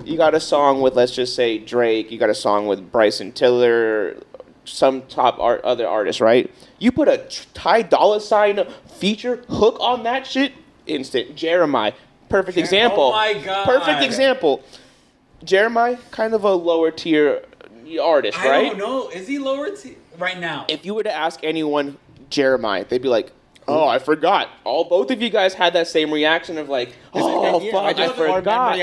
Speaker 1: you got a song with, let's just say, Drake. You got a song with Bryson Tiller. some other artists, right? You put a Ty Dolla $ign feature hook on that shit, instant. Jeremiah, perfect example.
Speaker 3: Oh my god,
Speaker 1: perfect example. Jeremiah, kind of a lower tier artist, right?
Speaker 3: I don't know. Is he lower tier right now?
Speaker 1: If you were to ask anyone Jeremiah, they'd be like, "Oh, I forgot." Both of you guys had that same reaction of like, "Oh, fuck, I forgot."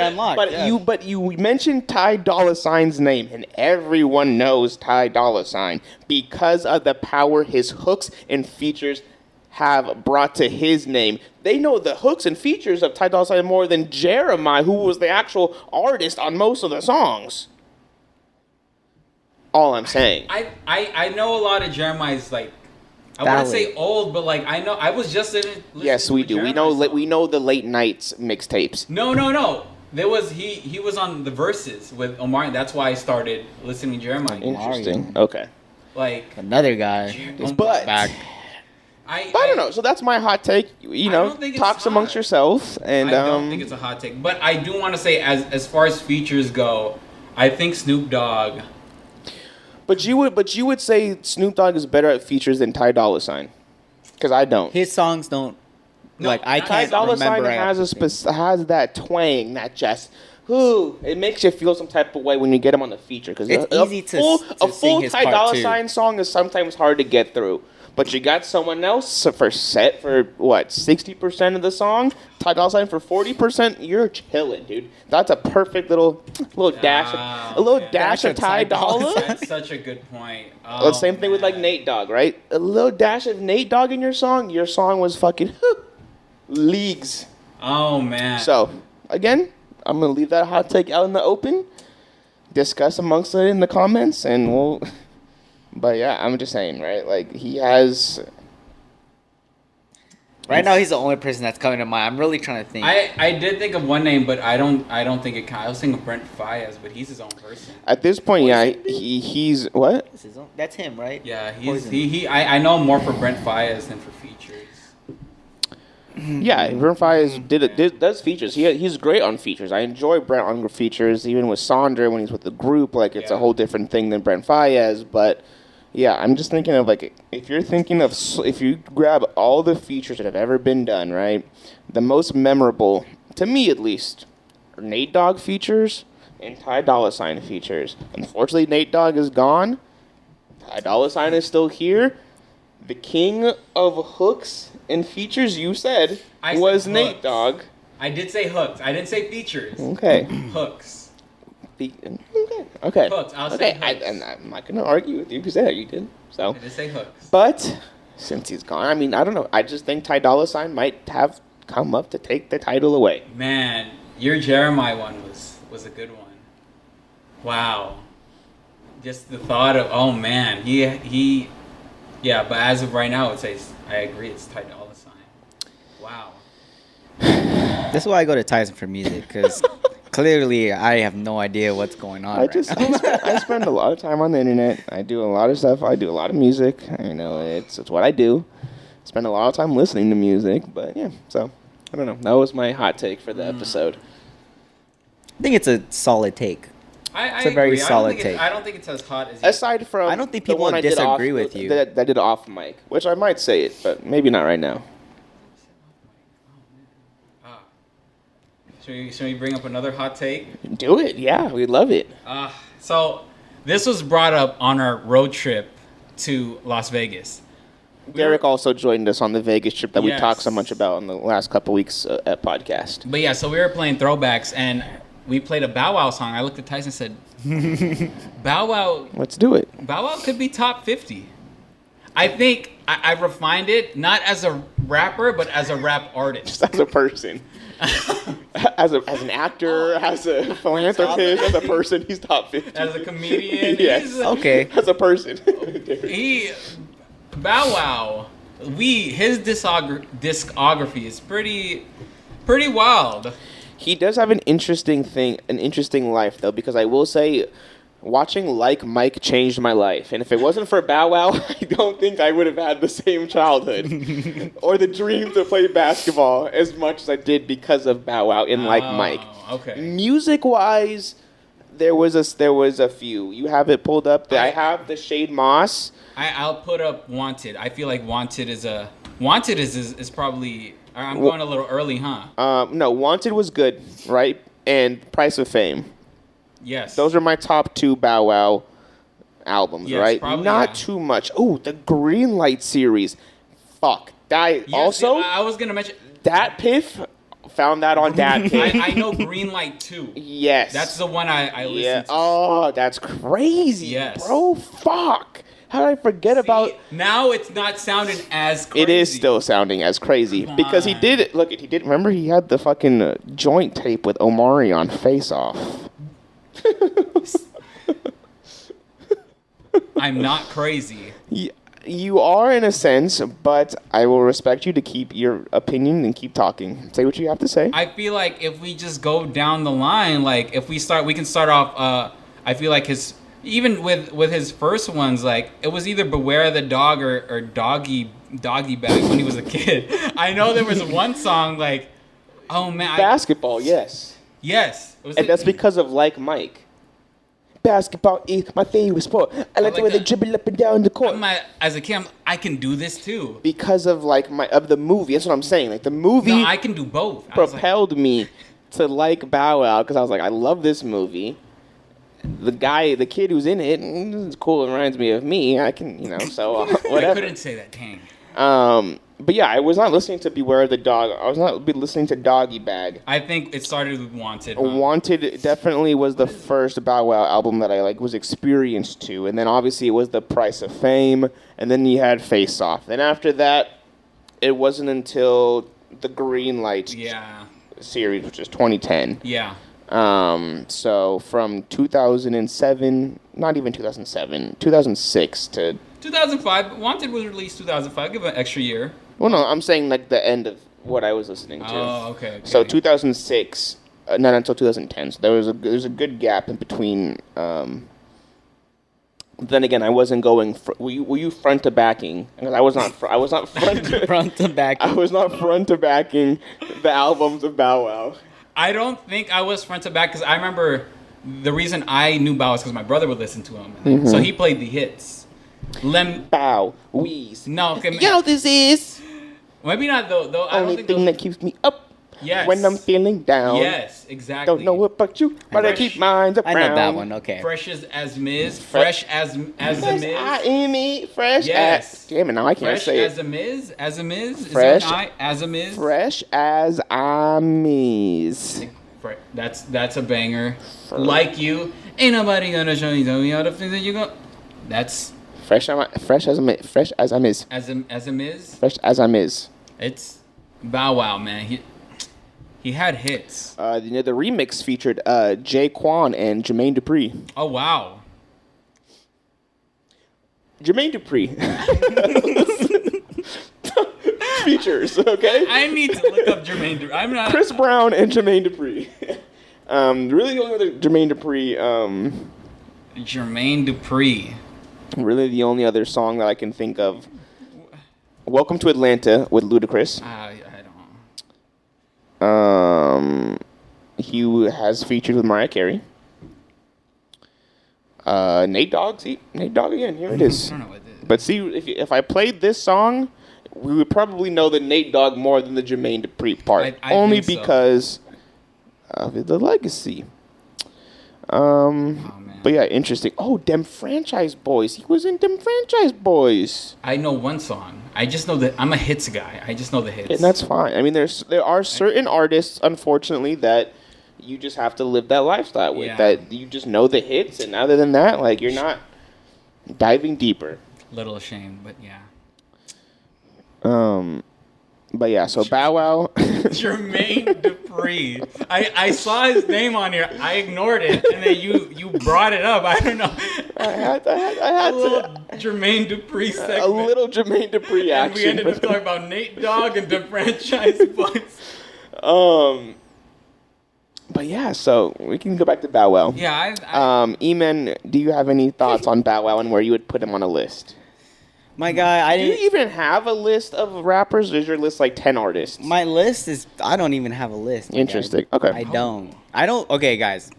Speaker 1: But you mentioned Ty Dolla $ign's name, and everyone knows Ty Dolla $ign because of the power his hooks and features have brought to his name. They know the hooks and features of Ty Dolla $ign more than Jeremiah, who was the actual artist on most of the songs. All I'm saying.
Speaker 3: I know a lot of Jeremiah's like. I wouldn't say old, but like I know I was just in.
Speaker 1: Yes, we do. We know the late nights mixtapes.
Speaker 3: No. There was he was on the Verses with Omar. That's why I started listening to Jeremiah.
Speaker 1: Interesting. Okay.
Speaker 3: Like
Speaker 2: another guy.
Speaker 1: But
Speaker 2: back.
Speaker 1: I don't know. So that's my hot take. You know, talks amongst yourself. And
Speaker 3: I don't think it's a hot take, but I do want to say as far as features go, I think Snoop Dogg.
Speaker 1: But you would say Snoop Dogg is better at features than Ty Dolla $ign, because I don't.
Speaker 2: His songs don't. Like I can't
Speaker 1: Ty Dolla
Speaker 2: remember.
Speaker 1: $ign has that twang that just. Ooh, it makes you feel some type of way when you get him on the feature, because
Speaker 2: it's easy to
Speaker 1: full Ty Dolla $ign song is sometimes hard to get through. But you got someone else for 60% of the song, Ty Dolla $ign for 40%. You're chilling, dude. That's a perfect little dash of Ty Dolla.
Speaker 3: That's such a good point. Oh,
Speaker 1: same thing with like Nate Dogg, right? A little dash of Nate Dogg in your song. Your song was fucking leagues.
Speaker 3: Oh man.
Speaker 1: So again, I'm gonna leave that hot take out in the open. Discuss amongst it in the comments, and we'll. But yeah, I'm just saying, right? Like he has.
Speaker 2: Right now, he's the only person that's coming to mind. I'm really trying to think.
Speaker 3: I did think of one name, but I don't think it counts. I was thinking of Brent Faiyaz, but he's his own person.
Speaker 1: At this point, yeah, he's what?
Speaker 2: That's him, right?
Speaker 3: Yeah, I know more for Brent Faiyaz than for features.
Speaker 1: Yeah, Brent Faiyaz does features. He's great on features. I enjoy Brent on features, even with Sonder when he's with the group. Like it's a whole different thing than Brent Faiyaz, but. Yeah, I'm just thinking of like if you grab all the features that have ever been done, right? The most memorable, to me at least, are Nate Dogg features and Ty Dolla $ign features. Unfortunately, Nate Dogg is gone. Ty Dolla $ign is still here. The king of hooks and features, you said, was Nate Dogg.
Speaker 3: I did say hooks. I didn't say features.
Speaker 1: Okay.
Speaker 3: Hooks.
Speaker 1: Okay.
Speaker 3: Hooks. I'll say hooks.
Speaker 1: And I'm not going to argue with you because you did. So.
Speaker 3: I did say hooks.
Speaker 1: But since he's gone, I mean, I don't know. I just think Ty Dolla $ign might have come up to take the title away.
Speaker 3: Man, your Jeremiah one was a good one. Wow. Just the thought of, oh man, yeah, but as of right now, I would say I agree. It's Ty Dolla $ign. Wow.
Speaker 2: That's why I go to Tyson for music, because clearly I have no idea what's going on.
Speaker 1: I spend a lot of time on the internet. I do a lot of stuff. I do a lot of music. You know, it's what I do. Spend a lot of time listening to music. But yeah, so I don't know. That was my hot take for the episode.
Speaker 2: I think it's a solid take.
Speaker 3: It's
Speaker 2: a very solid take.
Speaker 3: I don't think it's as hot as.
Speaker 1: Aside from,
Speaker 2: I don't think people disagree with you.
Speaker 1: That did off mic, which I might say it, but maybe not right now.
Speaker 3: Should we bring up another hot take?
Speaker 1: Do it, yeah, we love it.
Speaker 3: So this was brought up on our road trip to Las Vegas.
Speaker 1: Derick also joined us on the Vegas trip that we talked so much about in the last couple weeks at podcast.
Speaker 3: But yeah, so we were playing throwbacks, and we played a Bow Wow song. I looked at Tyson and said, Bow Wow.
Speaker 1: Let's do it.
Speaker 3: Bow Wow could be top 50. I think I refined it, not as a rapper, but as a rap artist.
Speaker 1: Just as a person. as an actor, as a philanthropist, as a person, he's top 50.
Speaker 3: As a comedian.
Speaker 1: Yes.
Speaker 2: Okay.
Speaker 1: As a person.
Speaker 3: Bow Wow, his discography is pretty wild.
Speaker 1: He does have an interesting life though, because I will say, watching Like Mike changed my life, and if it wasn't for Bow Wow, I don't think I would have had the same childhood or the dream to play basketball as much as I did because of Bow Wow in Like Mike.
Speaker 3: Okay.
Speaker 1: Music wise, There was a few. You have it pulled up. I have the Shade Moss.
Speaker 3: I'll put up Wanted. I feel like Wanted is probably. I'm going a little early, huh?
Speaker 1: No, Wanted was good, right? And Price of Fame.
Speaker 3: Yes.
Speaker 1: Those are my top 2 Bow Wow albums,
Speaker 3: yes,
Speaker 1: right?
Speaker 3: Probably,
Speaker 1: Not too much. Oh, the Green Light series. Fuck. That
Speaker 3: yes,
Speaker 1: also.
Speaker 3: I was gonna mention
Speaker 1: Dat Piff. Found that on Dat Piff.
Speaker 3: I know Green Light 2.
Speaker 1: Yes.
Speaker 3: That's the one I listened to.
Speaker 1: Oh, that's crazy.
Speaker 3: Yes.
Speaker 1: Bro, fuck. How did I forget about...
Speaker 3: Now it's not sounding as crazy.
Speaker 1: It is still sounding as crazy. Because he did... Look, he did... Remember, he had the fucking joint tape with Omari on Face Off.
Speaker 3: I'm not crazy.
Speaker 1: You are in a sense, but I will respect you to keep your opinion and keep talking. Say what you have to say.
Speaker 3: I feel like if we just go down the line, like if we can start off. I feel like even with his first ones, like it was either Beware the Dog or Doggy Bag when he was a kid. I know there was one song like, oh man,
Speaker 1: Basketball, yes.
Speaker 3: Yes,
Speaker 1: and that's because of Like Mike. Basketball is my favorite sport. I like the way they dribble up and down the court.
Speaker 3: As a kid, I can do this too.
Speaker 1: Because of the movie. That's what I'm saying. Like the movie.
Speaker 3: No, I can do both.
Speaker 1: Propelled me to like Bow Wow because I was like, I love this movie. The kid who's in it, it's cool. It reminds me of me. I can, so whatever.
Speaker 3: I couldn't say that. Dang.
Speaker 1: But yeah, I was not listening to Beware the Dog. I was not listening to Doggy Bag.
Speaker 3: I think it started with Wanted. Huh?
Speaker 1: Wanted definitely was the first Bow Wow album that I was experienced to, and then obviously it was the Price of Fame, and then you had Face Off. Then after that, it wasn't until the Green Light series, which is 2010.
Speaker 3: Yeah.
Speaker 1: So from 2007, not even 2007, 2006 to
Speaker 3: 2005. Wanted was released 2005. Give it an extra year.
Speaker 1: Well, no, I'm saying the end of what I was listening to.
Speaker 3: Oh, okay.
Speaker 1: So 2006, not until 2010. So there's a good gap in between. Then again, I wasn't going. Were you front to backing? Because I was not front to
Speaker 2: front to backing.
Speaker 1: I was not front to backing the albums of Bow Wow.
Speaker 3: I don't think I was front to back because I remember the reason I knew Bow was because my brother would listen to him. Mm-hmm. So he played the hits.
Speaker 1: Bow, Wheeze.
Speaker 3: No, okay.
Speaker 1: You know this is
Speaker 3: maybe not though. I don't
Speaker 1: only
Speaker 3: think
Speaker 1: thing that keeps me up.
Speaker 3: Yes.
Speaker 1: When I'm feeling down.
Speaker 3: Yes, exactly.
Speaker 1: Don't know about you, but I keep mine around.
Speaker 2: I know that one. Okay.
Speaker 3: Fresh as Miz. Fresh as a Miz.
Speaker 1: Fresh.
Speaker 3: Yes.
Speaker 1: Damn it! Now I can't say it.
Speaker 3: Fresh as a Miz.
Speaker 1: Fresh
Speaker 3: as a Miz.
Speaker 1: Fresh as a Miz.
Speaker 3: That's a banger. Like you, ain't nobody gonna show you all the things that you got. That's
Speaker 1: fresh as a Miz.
Speaker 3: Fresh as a Miz.
Speaker 1: Fresh as a Miz.
Speaker 3: It's Bow Wow, man. He had hits.
Speaker 1: The remix featured Jaquan and Jermaine Dupri.
Speaker 3: Oh wow.
Speaker 1: Jermaine Dupri. Features, okay?
Speaker 3: I need to look up Jermaine Dupri. I'm not.
Speaker 1: Chris Brown and Jermaine Dupri. Really the only other Jermaine Dupri.
Speaker 3: Jermaine Dupri.
Speaker 1: Really the only other song that I can think of. Welcome to Atlanta with Ludacris.
Speaker 3: I don't.
Speaker 1: He has featured with Mariah Carey. Nate Dogg. See, Nate Dogg again. Here it is.
Speaker 3: I don't know what it is.
Speaker 1: But see, if I played this song, we would probably know the Nate Dogg more than the Jermaine Dupri part.
Speaker 3: I
Speaker 1: only
Speaker 3: think so.
Speaker 1: because of the legacy. But yeah, interesting. Oh, Dem Franchise Boys. He was in Dem Franchise Boys.
Speaker 3: I know one song. I just know that I'm a hits guy. I just know the hits.
Speaker 1: And that's fine. I mean, there are certain artists, unfortunately, that you just have to live that lifestyle with.
Speaker 3: Yeah.
Speaker 1: That you just know the hits, and other than that, you're not diving deeper.
Speaker 3: Little ashamed, but yeah.
Speaker 1: But yeah, so Bow Wow.
Speaker 3: Jermaine Dupri. I saw his name on here. I ignored it, and then you brought it up. I don't know.
Speaker 1: I had
Speaker 3: a little Jermaine Dupri segment.
Speaker 1: A little Jermaine Dupri action.
Speaker 3: And we ended up talking about Nate Dogg and the franchise boys.
Speaker 1: But yeah, so we can go back to Bow Wow.
Speaker 3: Yeah,
Speaker 1: Eman, do you have any thoughts on Bow Wow and where you would put him on a list?
Speaker 2: My guy,
Speaker 1: Do you even have a list of rappers, or is your list 10 artists?
Speaker 2: My list is, I don't even have a list.
Speaker 1: Interesting. Okay.
Speaker 2: I don't. Okay, guys.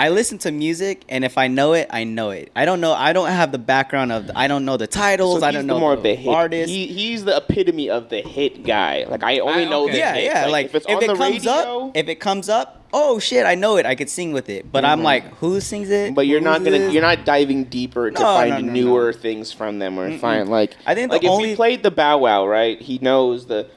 Speaker 2: I listen to music, and if I know it, I know it. I don't know. I don't have the background of. I don't know the titles.
Speaker 1: So
Speaker 2: I don't know
Speaker 1: more of the hit
Speaker 2: artists.
Speaker 1: He's the epitome of the hit guy. Like I only know the hit.
Speaker 2: Yeah. Like if it's on the radio, if it comes up, oh shit, I know it. I could sing with it. But I'm like, who sings it?
Speaker 1: But you're not diving deeper to find newer things from them or find like.
Speaker 2: I think
Speaker 1: like if he played the Bow Wow, right? He knows the.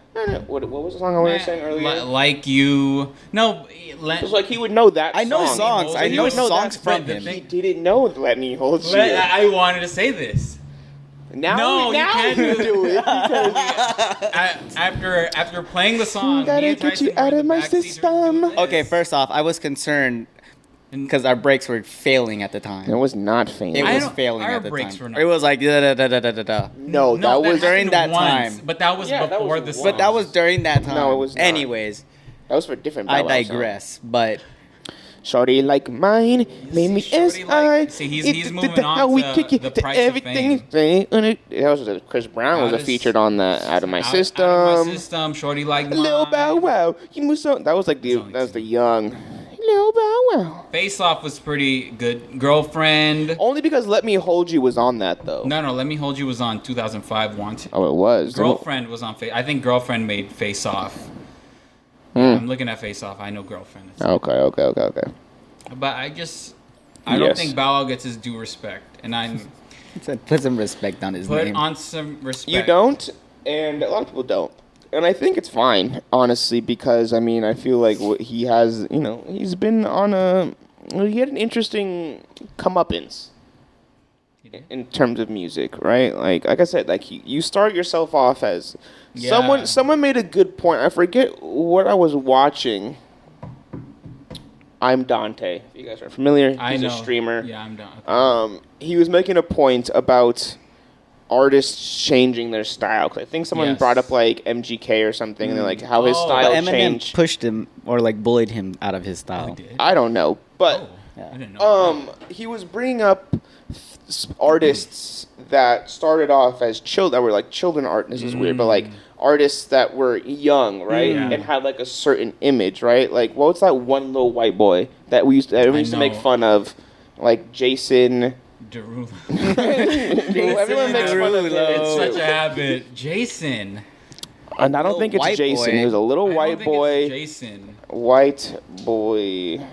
Speaker 1: What was the song I was saying earlier?
Speaker 3: Like You. No.
Speaker 1: It's like he would know that
Speaker 2: I know songs. I know songs from him.
Speaker 1: He didn't know Let Me Hold You.
Speaker 3: I wanted to say this.
Speaker 1: Now you can't do it.
Speaker 3: After playing the song,
Speaker 1: gotta get you out of my system.
Speaker 2: Okay, first off, I was concerned because our brakes were failing at the time.
Speaker 1: It was not failing.
Speaker 2: It was failing at the
Speaker 3: brakes
Speaker 2: time.
Speaker 3: Were not.
Speaker 2: It was like da da da da da da.
Speaker 1: No, that was
Speaker 2: during that
Speaker 3: once,
Speaker 2: time.
Speaker 3: But that was before the song.
Speaker 2: But that was during that time.
Speaker 1: No, it was not.
Speaker 2: Anyways,
Speaker 1: that was for different.
Speaker 2: I digress, but.
Speaker 1: Shorty like mine made me S.I.
Speaker 3: See, he's moving on to the price
Speaker 1: everything. Of fame. That was Chris Brown was featured on that Out of My System.
Speaker 3: Out of My System, Shorty like mine.
Speaker 1: Lil Bow Wow. That was the young Lil Bow Wow.
Speaker 3: Face Off was pretty good. Girlfriend.
Speaker 1: Only because Let Me Hold You was on that though.
Speaker 3: No, Let Me Hold You was on 2005 Wanted.
Speaker 1: Oh, it was.
Speaker 3: Girlfriend was on I think Girlfriend made Face Off. I'm looking at Face Off. I know Girlfriend.
Speaker 1: Okay.
Speaker 3: But I don't think Bow Wow gets his due respect, and
Speaker 2: put some respect on his name.
Speaker 3: Put on some respect.
Speaker 1: You don't, and a lot of people don't, and I think it's fine, honestly, because I feel like he has, he's been on he had an interesting comeuppance in terms of music, right? Like I said, like you start yourself off as someone made a good point. I forget what I was watching. I'm Dante. If you guys are familiar, he's a streamer.
Speaker 3: Yeah, I'm Dante.
Speaker 1: He was making a point about artists changing their style. Cause I think someone brought up like MGK or something, and they're like how his style changed.
Speaker 2: Eminem pushed him or like bullied him out of his style.
Speaker 3: Oh, did?
Speaker 1: I don't know, but
Speaker 3: I didn't know.
Speaker 1: He was bringing up artists that started off as that were like children art. This is weird, but like artists that were young, right, and had like a certain image, right? Like, what's that one little white boy that we used to make fun of, like Jason
Speaker 3: Derulo.
Speaker 1: Everyone makes fun of him.
Speaker 3: It's such a habit, Jason.
Speaker 1: And I don't think it's Jason. He was a little white boy.
Speaker 3: Jason.
Speaker 1: White boy.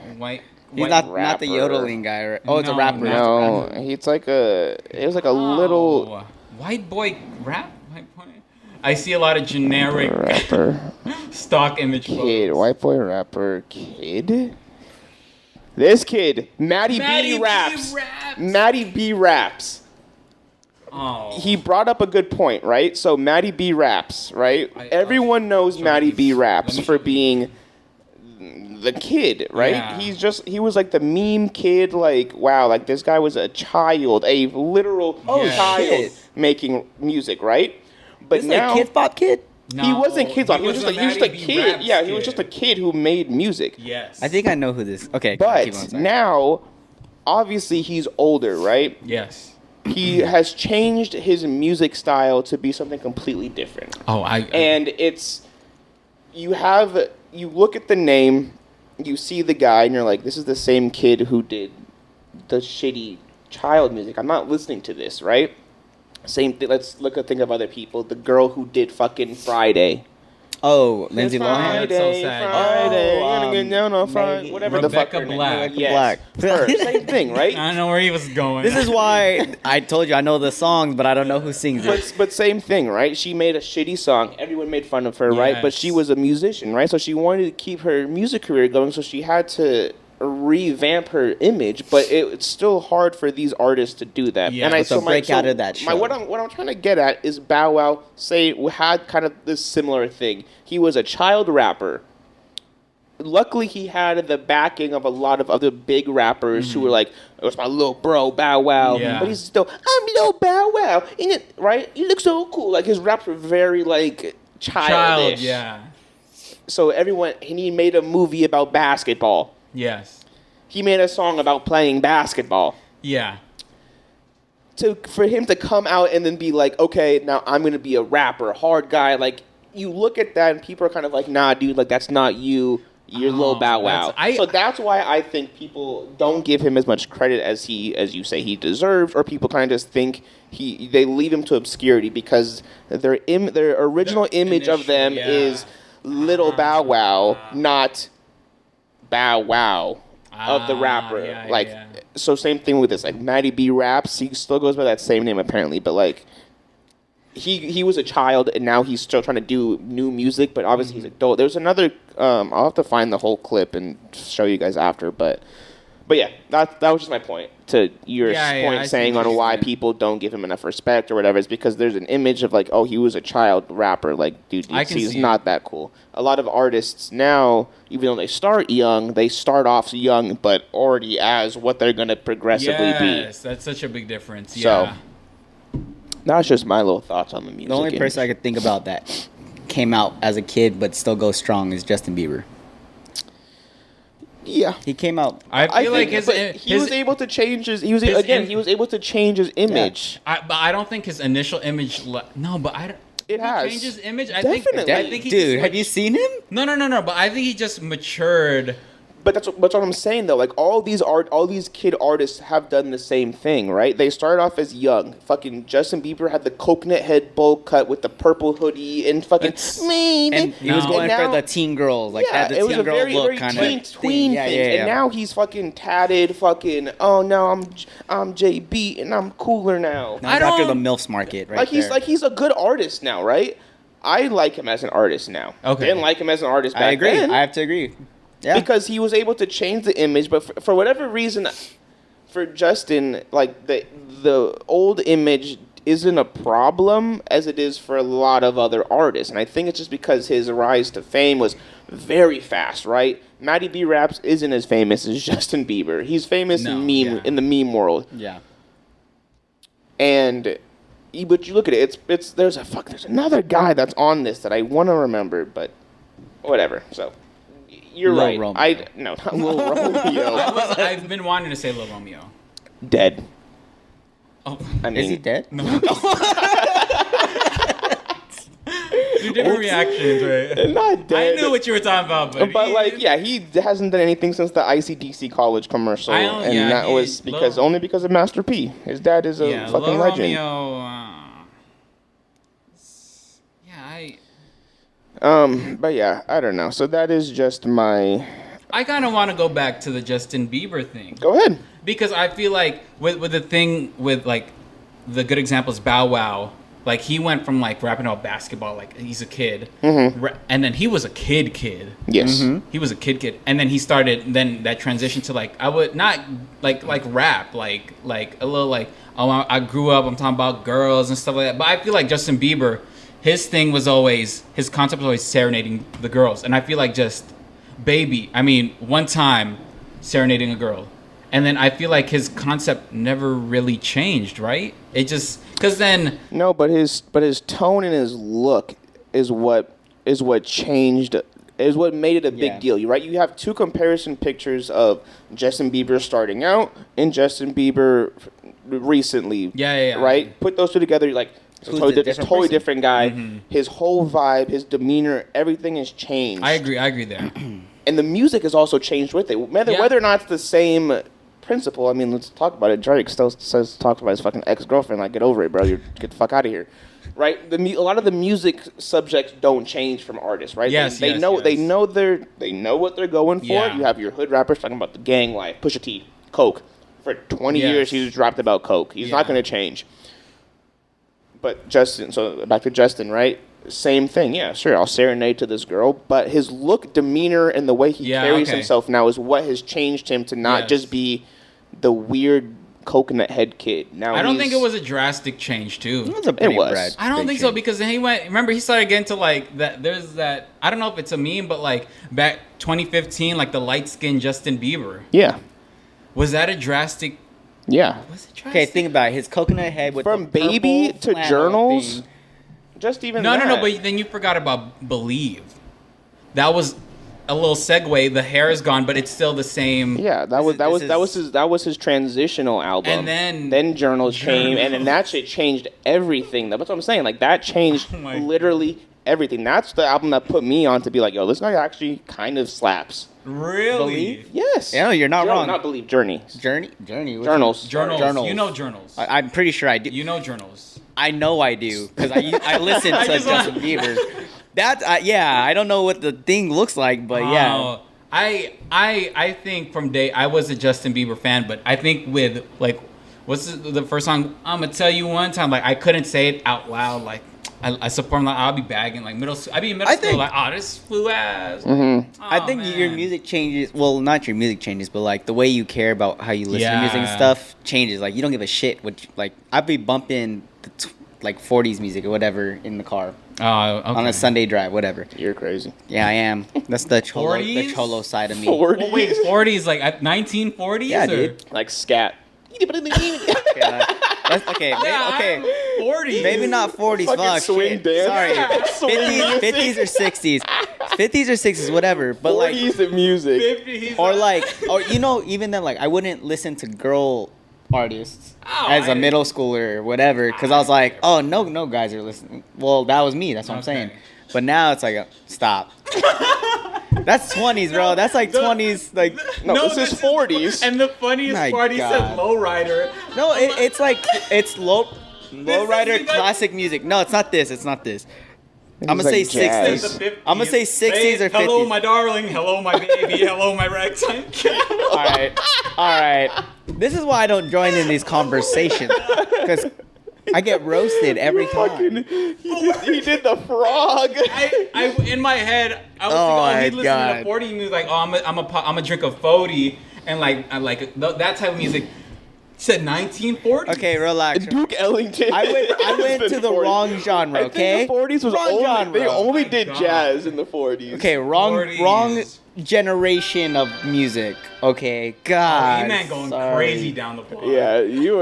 Speaker 2: He's not the yodeling guy, right? Oh, it's a rapper.
Speaker 1: No, it's like it was like a little
Speaker 3: white boy rap. I see a lot of generic
Speaker 1: rapper
Speaker 3: stock image
Speaker 1: kid,
Speaker 3: photos.
Speaker 1: white boy rapper kid. This kid, Matty B raps. Matty B raps.
Speaker 3: Oh.
Speaker 1: He brought up a good point, right? So Matty B raps, right? Everyone knows Matty B raps for being the kid, right?
Speaker 3: Yeah.
Speaker 1: He was like the meme kid, like, wow, like this guy was a child, a literal child making music, right? But now,
Speaker 2: Kid Pop Kid?
Speaker 1: No, he wasn't Kid Pop. He was just a kid. Yeah, he was just a kid who made music.
Speaker 3: Yes.
Speaker 2: I think I know who this. Okay.
Speaker 1: But now, obviously, he's older, right?
Speaker 3: Yes.
Speaker 1: He has changed his music style to be something completely different. And it's you look at the name, you see the guy, and you're like, this is the same kid who did the shitty child music. I'm not listening to this, right? Same thing. Let's think of other people. The girl who did fucking Friday.
Speaker 2: Oh, Lindsay Lohan.
Speaker 3: That's so sad.
Speaker 1: Friday. Gonna get down on Friday. Whatever
Speaker 3: Rebecca
Speaker 1: the fuck.
Speaker 3: Black.
Speaker 1: Yes. Her. Same thing, right?
Speaker 3: I don't know where he was going.
Speaker 2: This is why I told you I know the songs, but I don't know who sings it.
Speaker 1: But same thing, right? She made a shitty song. Everyone made fun of her, right? But she was a musician, right? So she wanted to keep her music career going, so she had to revamp her image, but it's still hard for these artists to do that.
Speaker 2: Yeah, and break out of that show.
Speaker 1: What I'm trying to get at is Bow Wow had kind of this similar thing. He was a child rapper. Luckily, he had the backing of a lot of other big rappers who were like, "It was my little bro, Bow Wow," but he's still, "I'm little Bow Wow," right? He looks so cool. Like his raps were very like childish. So he made a movie about basketball.
Speaker 3: Yes.
Speaker 1: He made a song about playing basketball.
Speaker 3: Yeah.
Speaker 1: For him to come out and then be like, okay, now I'm going to be a rapper, hard guy. Like, you look at that and people are kind of like, nah, dude, like, that's not you. You're Lil Bow Wow. So that's why I think people don't give him as much credit as you say he deserves, or people kind of just think they leave him to obscurity because their original image of them is Little Bow Wow, not Bow Wow of the rapper. So same thing with this. Like Matty B raps, he still goes by that same name apparently, but like. He was a child and now he's still trying to do new music, but obviously he's adult. There's another. I'll have to find the whole clip and show you guys after, but yeah, that was just my point to your point saying on why people don't give him enough respect or whatever. It's because there's an image of like, oh, he was a child rapper. Like, dude, he's not that cool. A lot of artists now, even though they start young, they start off young, but already as what they're gonna progressively be.
Speaker 3: Yes, that's such a big difference.
Speaker 1: Yeah. So, that's just my little thoughts on the music.
Speaker 2: The only person I could think about that came out as a kid but still goes strong is Justin Bieber.
Speaker 1: Yeah,
Speaker 2: he came out.
Speaker 3: I feel like
Speaker 1: he was able to change his. He was able to change his image.
Speaker 3: Yeah. But I don't think his initial image. No, but I don't.
Speaker 1: It has
Speaker 3: changed his image.
Speaker 1: Definitely.
Speaker 3: I think he
Speaker 2: dude,
Speaker 3: just,
Speaker 2: have you seen him?
Speaker 3: No. But I think he just matured.
Speaker 1: But that's what I'm saying though. Like all these kid artists have done the same thing, right? They started off as young. Fucking Justin Bieber had the coconut head bowl cut with the purple hoodie and fucking
Speaker 2: and he was going for the teen girls, like had the
Speaker 1: it was
Speaker 2: teen
Speaker 1: a
Speaker 2: girl
Speaker 1: very,
Speaker 2: look
Speaker 1: very
Speaker 2: kind of
Speaker 1: tween thing. And now he's fucking tatted. Fucking no, I'm JB and I'm cooler now.
Speaker 2: After the MILFs market, right?
Speaker 1: He's a good artist now, right? I like him as an artist now.
Speaker 3: Okay,
Speaker 1: didn't like him as an artist back
Speaker 2: I agree.
Speaker 1: then.
Speaker 2: I have to agree. Yeah.
Speaker 1: Because he was able to change the image, but for whatever reason, for Justin, like the old image isn't a problem as it is for a lot of other artists, and I think it's just because his rise to fame was very fast, right? Matty B Raps isn't as famous as Justin Bieber. He's famous in the meme world.
Speaker 2: Yeah.
Speaker 1: But you look at it, there's another guy that's on this that I want to remember, but whatever. So. You're
Speaker 2: Lil
Speaker 1: right.
Speaker 2: Romeo.
Speaker 1: No, not Lil Romeo.
Speaker 3: I've been wanting to say Lil Romeo.
Speaker 1: Dead.
Speaker 3: Oh,
Speaker 1: I mean,
Speaker 3: is
Speaker 2: he dead?
Speaker 3: No. Two different reactions, right?
Speaker 1: Not dead.
Speaker 3: I knew what you were talking about, but
Speaker 1: he hasn't done anything since the ICDC college commercial, that was only because of Master P. His dad is a fucking
Speaker 3: Lil
Speaker 1: legend.
Speaker 3: Romeo,
Speaker 1: But yeah, I don't know. So that is just my.
Speaker 3: I kind of want to go back to the Justin Bieber thing.
Speaker 1: Go ahead.
Speaker 3: Because I feel like with the thing with like the good example is Bow Wow. Like he went from like rapping about basketball, like he's a kid, and then he was a kid.
Speaker 1: Yes,
Speaker 3: he was a kid, and then he started. Then that transition to like I would not like rap, like a little like I grew up. I'm talking about girls and stuff like that. But I feel like Justin Bieber. His thing was always, his concept was always serenading the girls. And I feel like just, one time serenading a girl. And then I feel like his concept never really changed, right? It just, because then...
Speaker 1: No, but his tone and his look is what changed, is what made it a big deal, right? You have two comparison pictures of Justin Bieber starting out and Justin Bieber recently.
Speaker 3: Yeah.
Speaker 1: Right? Put those two together, you're like... It's a totally different guy. Mm-hmm. His whole vibe, his demeanor, everything has changed.
Speaker 3: I agree there.
Speaker 1: And the music has also changed with it. Whether or not it's the same principle, I mean, let's talk about it. Derick still talks about his fucking ex-girlfriend. Like, get over it, bro. Get the fuck out of here. Right? A lot of the music subjects don't change from artists, right?
Speaker 3: Yes,
Speaker 1: they know what they're going for.
Speaker 3: Yeah.
Speaker 1: You have your hood rappers talking about the gang life, Pusha T, Coke. For 20 years, he's dropped about Coke. He's not going to change. But back to Justin, right? Same thing. Yeah, sure, I'll serenade to this girl. But his look, demeanor, and the way he carries himself now is what has changed him to not just be the weird coconut head kid. Now
Speaker 3: I don't think it was a drastic change, too.
Speaker 1: It was.
Speaker 3: I don't think so, because then he started getting to, like, that. There's that, I don't know if it's a meme, but, like, back 2015, like, the light-skinned Justin Bieber.
Speaker 1: Yeah.
Speaker 3: Was that a drastic...
Speaker 1: Yeah.
Speaker 2: Okay, think about it. His coconut head with
Speaker 1: from
Speaker 2: the
Speaker 1: Baby to Journals.
Speaker 2: Thing.
Speaker 1: Just even
Speaker 3: No, but then you forgot about Believe. That was a little segue. The hair is gone, but it's still the same.
Speaker 1: Yeah, that was his transitional album.
Speaker 3: And
Speaker 1: then Journals came, and then that shit changed everything. That's what I'm saying. Like that changed literally everything. That's the album that put me on to be like, yo, this guy actually kind of slaps.
Speaker 3: Really?
Speaker 2: Believe?
Speaker 1: Yes.
Speaker 2: Yeah, you're not wrong.
Speaker 1: Not Believe, Journey.
Speaker 2: Journey.
Speaker 1: Journals.
Speaker 3: Journals. You know Journals.
Speaker 2: I'm pretty sure I do.
Speaker 3: You know Journals.
Speaker 2: I know I do because I listen to Justin Bieber. I don't know what the thing looks like, but yeah.
Speaker 3: I think I was a Justin Bieber fan, but I think with like, what's the first song? I'm gonna tell you one time. Like I couldn't say it out loud. Like I support him. Like I'll be bagging like middle. I'd be in middle school. Like this flew ass.
Speaker 1: Mm-hmm.
Speaker 2: I think your music changes. Well, not your music changes, but like the way you care about how you listen to music and stuff changes. Like you don't give a shit. Like I'd be bumping like 40s music or whatever in the car.
Speaker 3: Oh, okay.
Speaker 2: On a Sunday drive, whatever.
Speaker 1: You're crazy.
Speaker 2: Yeah, I am. That's the cholo side of me.
Speaker 1: 40s?
Speaker 3: Well, wait, 40s like 1940s?
Speaker 2: Yeah,
Speaker 3: or?
Speaker 2: Dude.
Speaker 1: Like scat.
Speaker 2: Okay.
Speaker 3: 40s.
Speaker 2: Maybe not 40s. Fuck.
Speaker 1: Swing dance.
Speaker 2: Sorry.
Speaker 1: Yeah.
Speaker 2: 50s or 60s. 50s or 60s, whatever. But
Speaker 1: 40s
Speaker 2: like,
Speaker 1: of music.
Speaker 3: 50s.
Speaker 2: Or even then, like, I wouldn't listen to girl artists as a middle schooler or whatever, because I was like, oh, no guys are listening. Well, that was me. That's what I'm saying. But now it's like, stop. That's 20s, bro. That's like 20s. Like
Speaker 1: no, this is 40s.
Speaker 3: And the funniest part, he said lowrider.
Speaker 2: No, it's like lowrider classic music. No, it's not this. I'm gonna say 60s. I'm gonna say 60s or 50s.
Speaker 3: Hello, my darling. Hello, my baby. Hello, my ragtime.
Speaker 2: All right. This is why I don't join in these conversations, because I get roasted every time.
Speaker 1: He did the frog.
Speaker 3: I in my head, I was thinking, he'd listen to 40 music, like, I'm a drink of 40, and I like that type of music. He said 1940.
Speaker 2: Okay, relax.
Speaker 1: Duke Ellington.
Speaker 2: I went to the wrong genre. Okay,
Speaker 1: I think the 40s was
Speaker 2: wrong genre.
Speaker 1: They only did jazz in the 40s.
Speaker 2: Okay, wrong generation of music. Okay, God.
Speaker 3: Eman going crazy down the block.
Speaker 1: Yeah, you.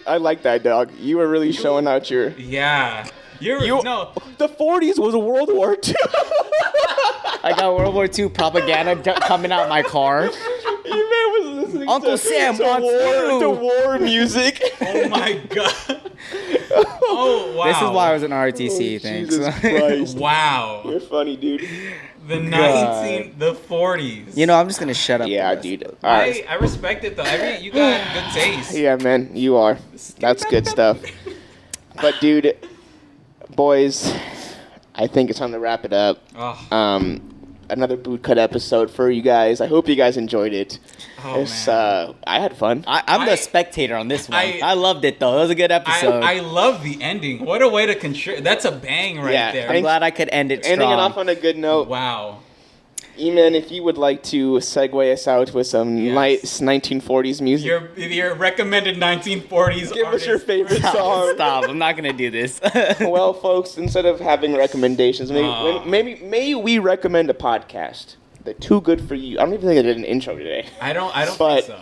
Speaker 1: I like that, dog. You were really showing out your.
Speaker 3: Yeah. No.
Speaker 1: The 40s was World War II.
Speaker 2: I got World War II propaganda coming out my car.
Speaker 1: You man was listening
Speaker 2: Uncle Sam wants
Speaker 1: to war music.
Speaker 3: Oh my God. Oh wow.
Speaker 2: This is why I was in ROTC. Thanks.
Speaker 1: Jesus Christ.
Speaker 3: Wow.
Speaker 1: You're funny, dude.
Speaker 3: The 40s.
Speaker 2: You know, I'm just gonna shut up.
Speaker 1: Yeah, dude. All right.
Speaker 3: I respect it though. You got good taste.
Speaker 1: Yeah, man, you are. That's good stuff. But dude, boys, I think it's time to wrap it up.
Speaker 3: Oh.
Speaker 1: Another bootcut episode for you guys. I hope you guys enjoyed it.
Speaker 3: Oh, man.
Speaker 1: I had fun.
Speaker 2: I'm the spectator on this one. I loved it though. It was a good episode.
Speaker 3: I love the ending. What a way to contribute. That's a bang there.
Speaker 2: I'm glad I could end it strong.
Speaker 1: Ending it off on a good note.
Speaker 3: Wow.
Speaker 1: Eman, if you would like to segue us out with some nice 1940s music.
Speaker 3: Your recommended 1940s
Speaker 1: Give us your favorite song.
Speaker 2: Stop. I'm not going to do this.
Speaker 1: Well, folks, instead of having recommendations, maybe we recommend a podcast. The Too Good For You. I don't even think I did an intro today.
Speaker 3: I don't think so.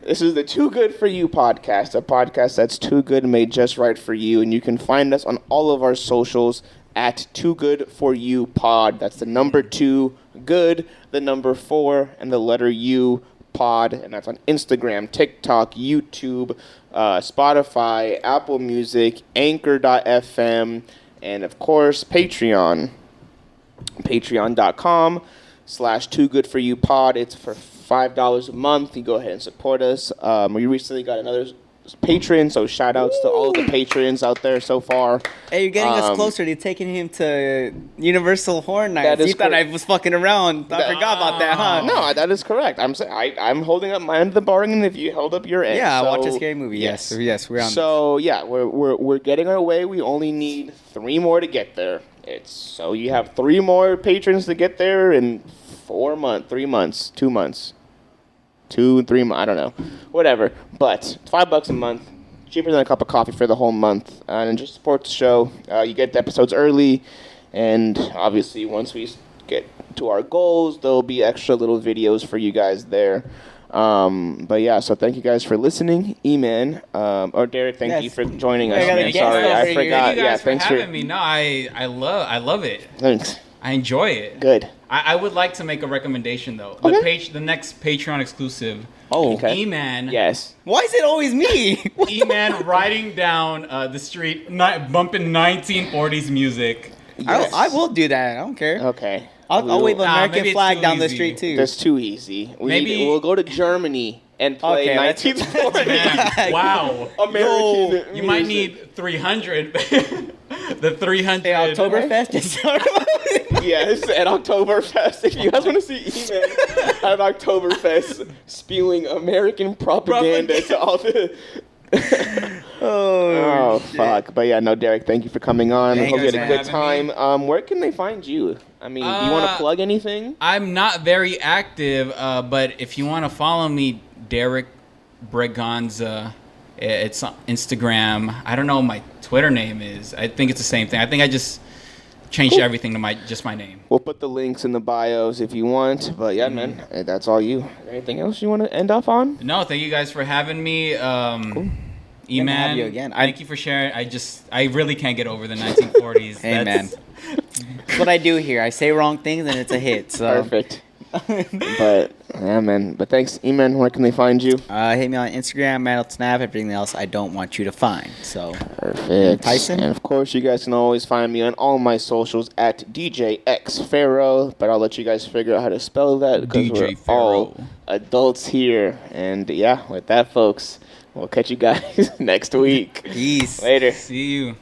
Speaker 1: This is the Too Good For You podcast, a podcast that's too good, made just right for you. And you can find us on all of our socials at Too Good For You Pod. That's the number 2 good, the number 4, and the letter U pod. And that's on Instagram, TikTok, YouTube, Spotify, Apple Music, Anchor.fm, and of course, Patreon. Patreon.com/Too Good For You Pod. It's for $5 a month. You go ahead and support us. We recently got another patron, so shout outs to all of the patrons out there so far.
Speaker 2: Hey, you're getting us closer to taking him to Universal Horror Nights. You thought I was fucking around. I forgot about that, huh?
Speaker 1: No, that is correct. I'm holding up my end of the bargain if you held up your end.
Speaker 2: Yeah, watch a scary movie. Yes, we're on.
Speaker 1: So yeah, we're getting our way. We only need 3 more to get there. So you have 3 more patrons to get there in 2 months, 2 months. 2 and 3 months, I don't know. Whatever. But it's $5 a month. Cheaper than a cup of coffee for the whole month. And just support the show. You get the episodes early. And obviously, once we get to our goals, there'll be extra little videos for you guys there. But yeah, so thank you guys for listening. Eman, or Derick, thank you for joining us.
Speaker 2: Man.
Speaker 1: Sorry, I forgot.
Speaker 3: Thank you guys for having me. No, I love it.
Speaker 1: Thanks.
Speaker 3: I enjoy it.
Speaker 1: Good.
Speaker 3: I would like to make a recommendation though.
Speaker 1: Okay.
Speaker 3: The next Patreon exclusive.
Speaker 1: Oh, okay.
Speaker 3: Eman.
Speaker 1: Yes.
Speaker 2: Why is it always me?
Speaker 3: Eman riding down the street, bumping 1940s music.
Speaker 1: Yes.
Speaker 2: I will do that. I don't care.
Speaker 1: Okay.
Speaker 2: I'll wave an American
Speaker 3: maybe it's
Speaker 2: flag
Speaker 3: too
Speaker 2: down the
Speaker 3: easy.
Speaker 2: street too.
Speaker 1: That's too easy. We'll go to Germany and play
Speaker 2: Okay,
Speaker 1: 1940.
Speaker 3: Man, wow.
Speaker 1: American
Speaker 3: You might
Speaker 1: music.
Speaker 3: need 300. The 300.
Speaker 2: Hey, Oktoberfest is
Speaker 1: Yes, at Oktoberfest. If you guys want to see Eman at Oktoberfest spewing American propaganda to all the... Oh, fuck. But yeah, no, Derick, thank you for coming on. I hope you had a good time. Where can they find you? I mean, do you want to plug anything?
Speaker 3: I'm not very active, but if you want to follow me, DERICKBREGANZA, it's on Instagram. I don't know what my Twitter name is. I think it's the same thing. I think I just changed everything to my name.
Speaker 1: We'll put the links in the bios if you want. But yeah, man, that's all you. Anything else you want to end off on?
Speaker 3: No, thank you guys for having me.
Speaker 2: Cool.
Speaker 3: Eman,
Speaker 2: have you again.
Speaker 3: Thank you for sharing. I really can't get over the 1940s.
Speaker 2: Hey, man. That's what I do here. I say wrong things and it's a hit. So.
Speaker 1: Perfect. But yeah, man. But thanks, Eman. Where can they find you?
Speaker 2: Hit me on Instagram, Mantle Snap. Everything else I don't want you to find. So
Speaker 1: perfect.
Speaker 2: Tyson.
Speaker 1: And of course, you guys can always find me on all my socials at DJXPharaoh. But I'll let you guys figure out how to spell that because we're all adults here. And yeah, with that, folks, we'll catch you guys next week.
Speaker 2: Peace.
Speaker 1: Later.
Speaker 3: See you.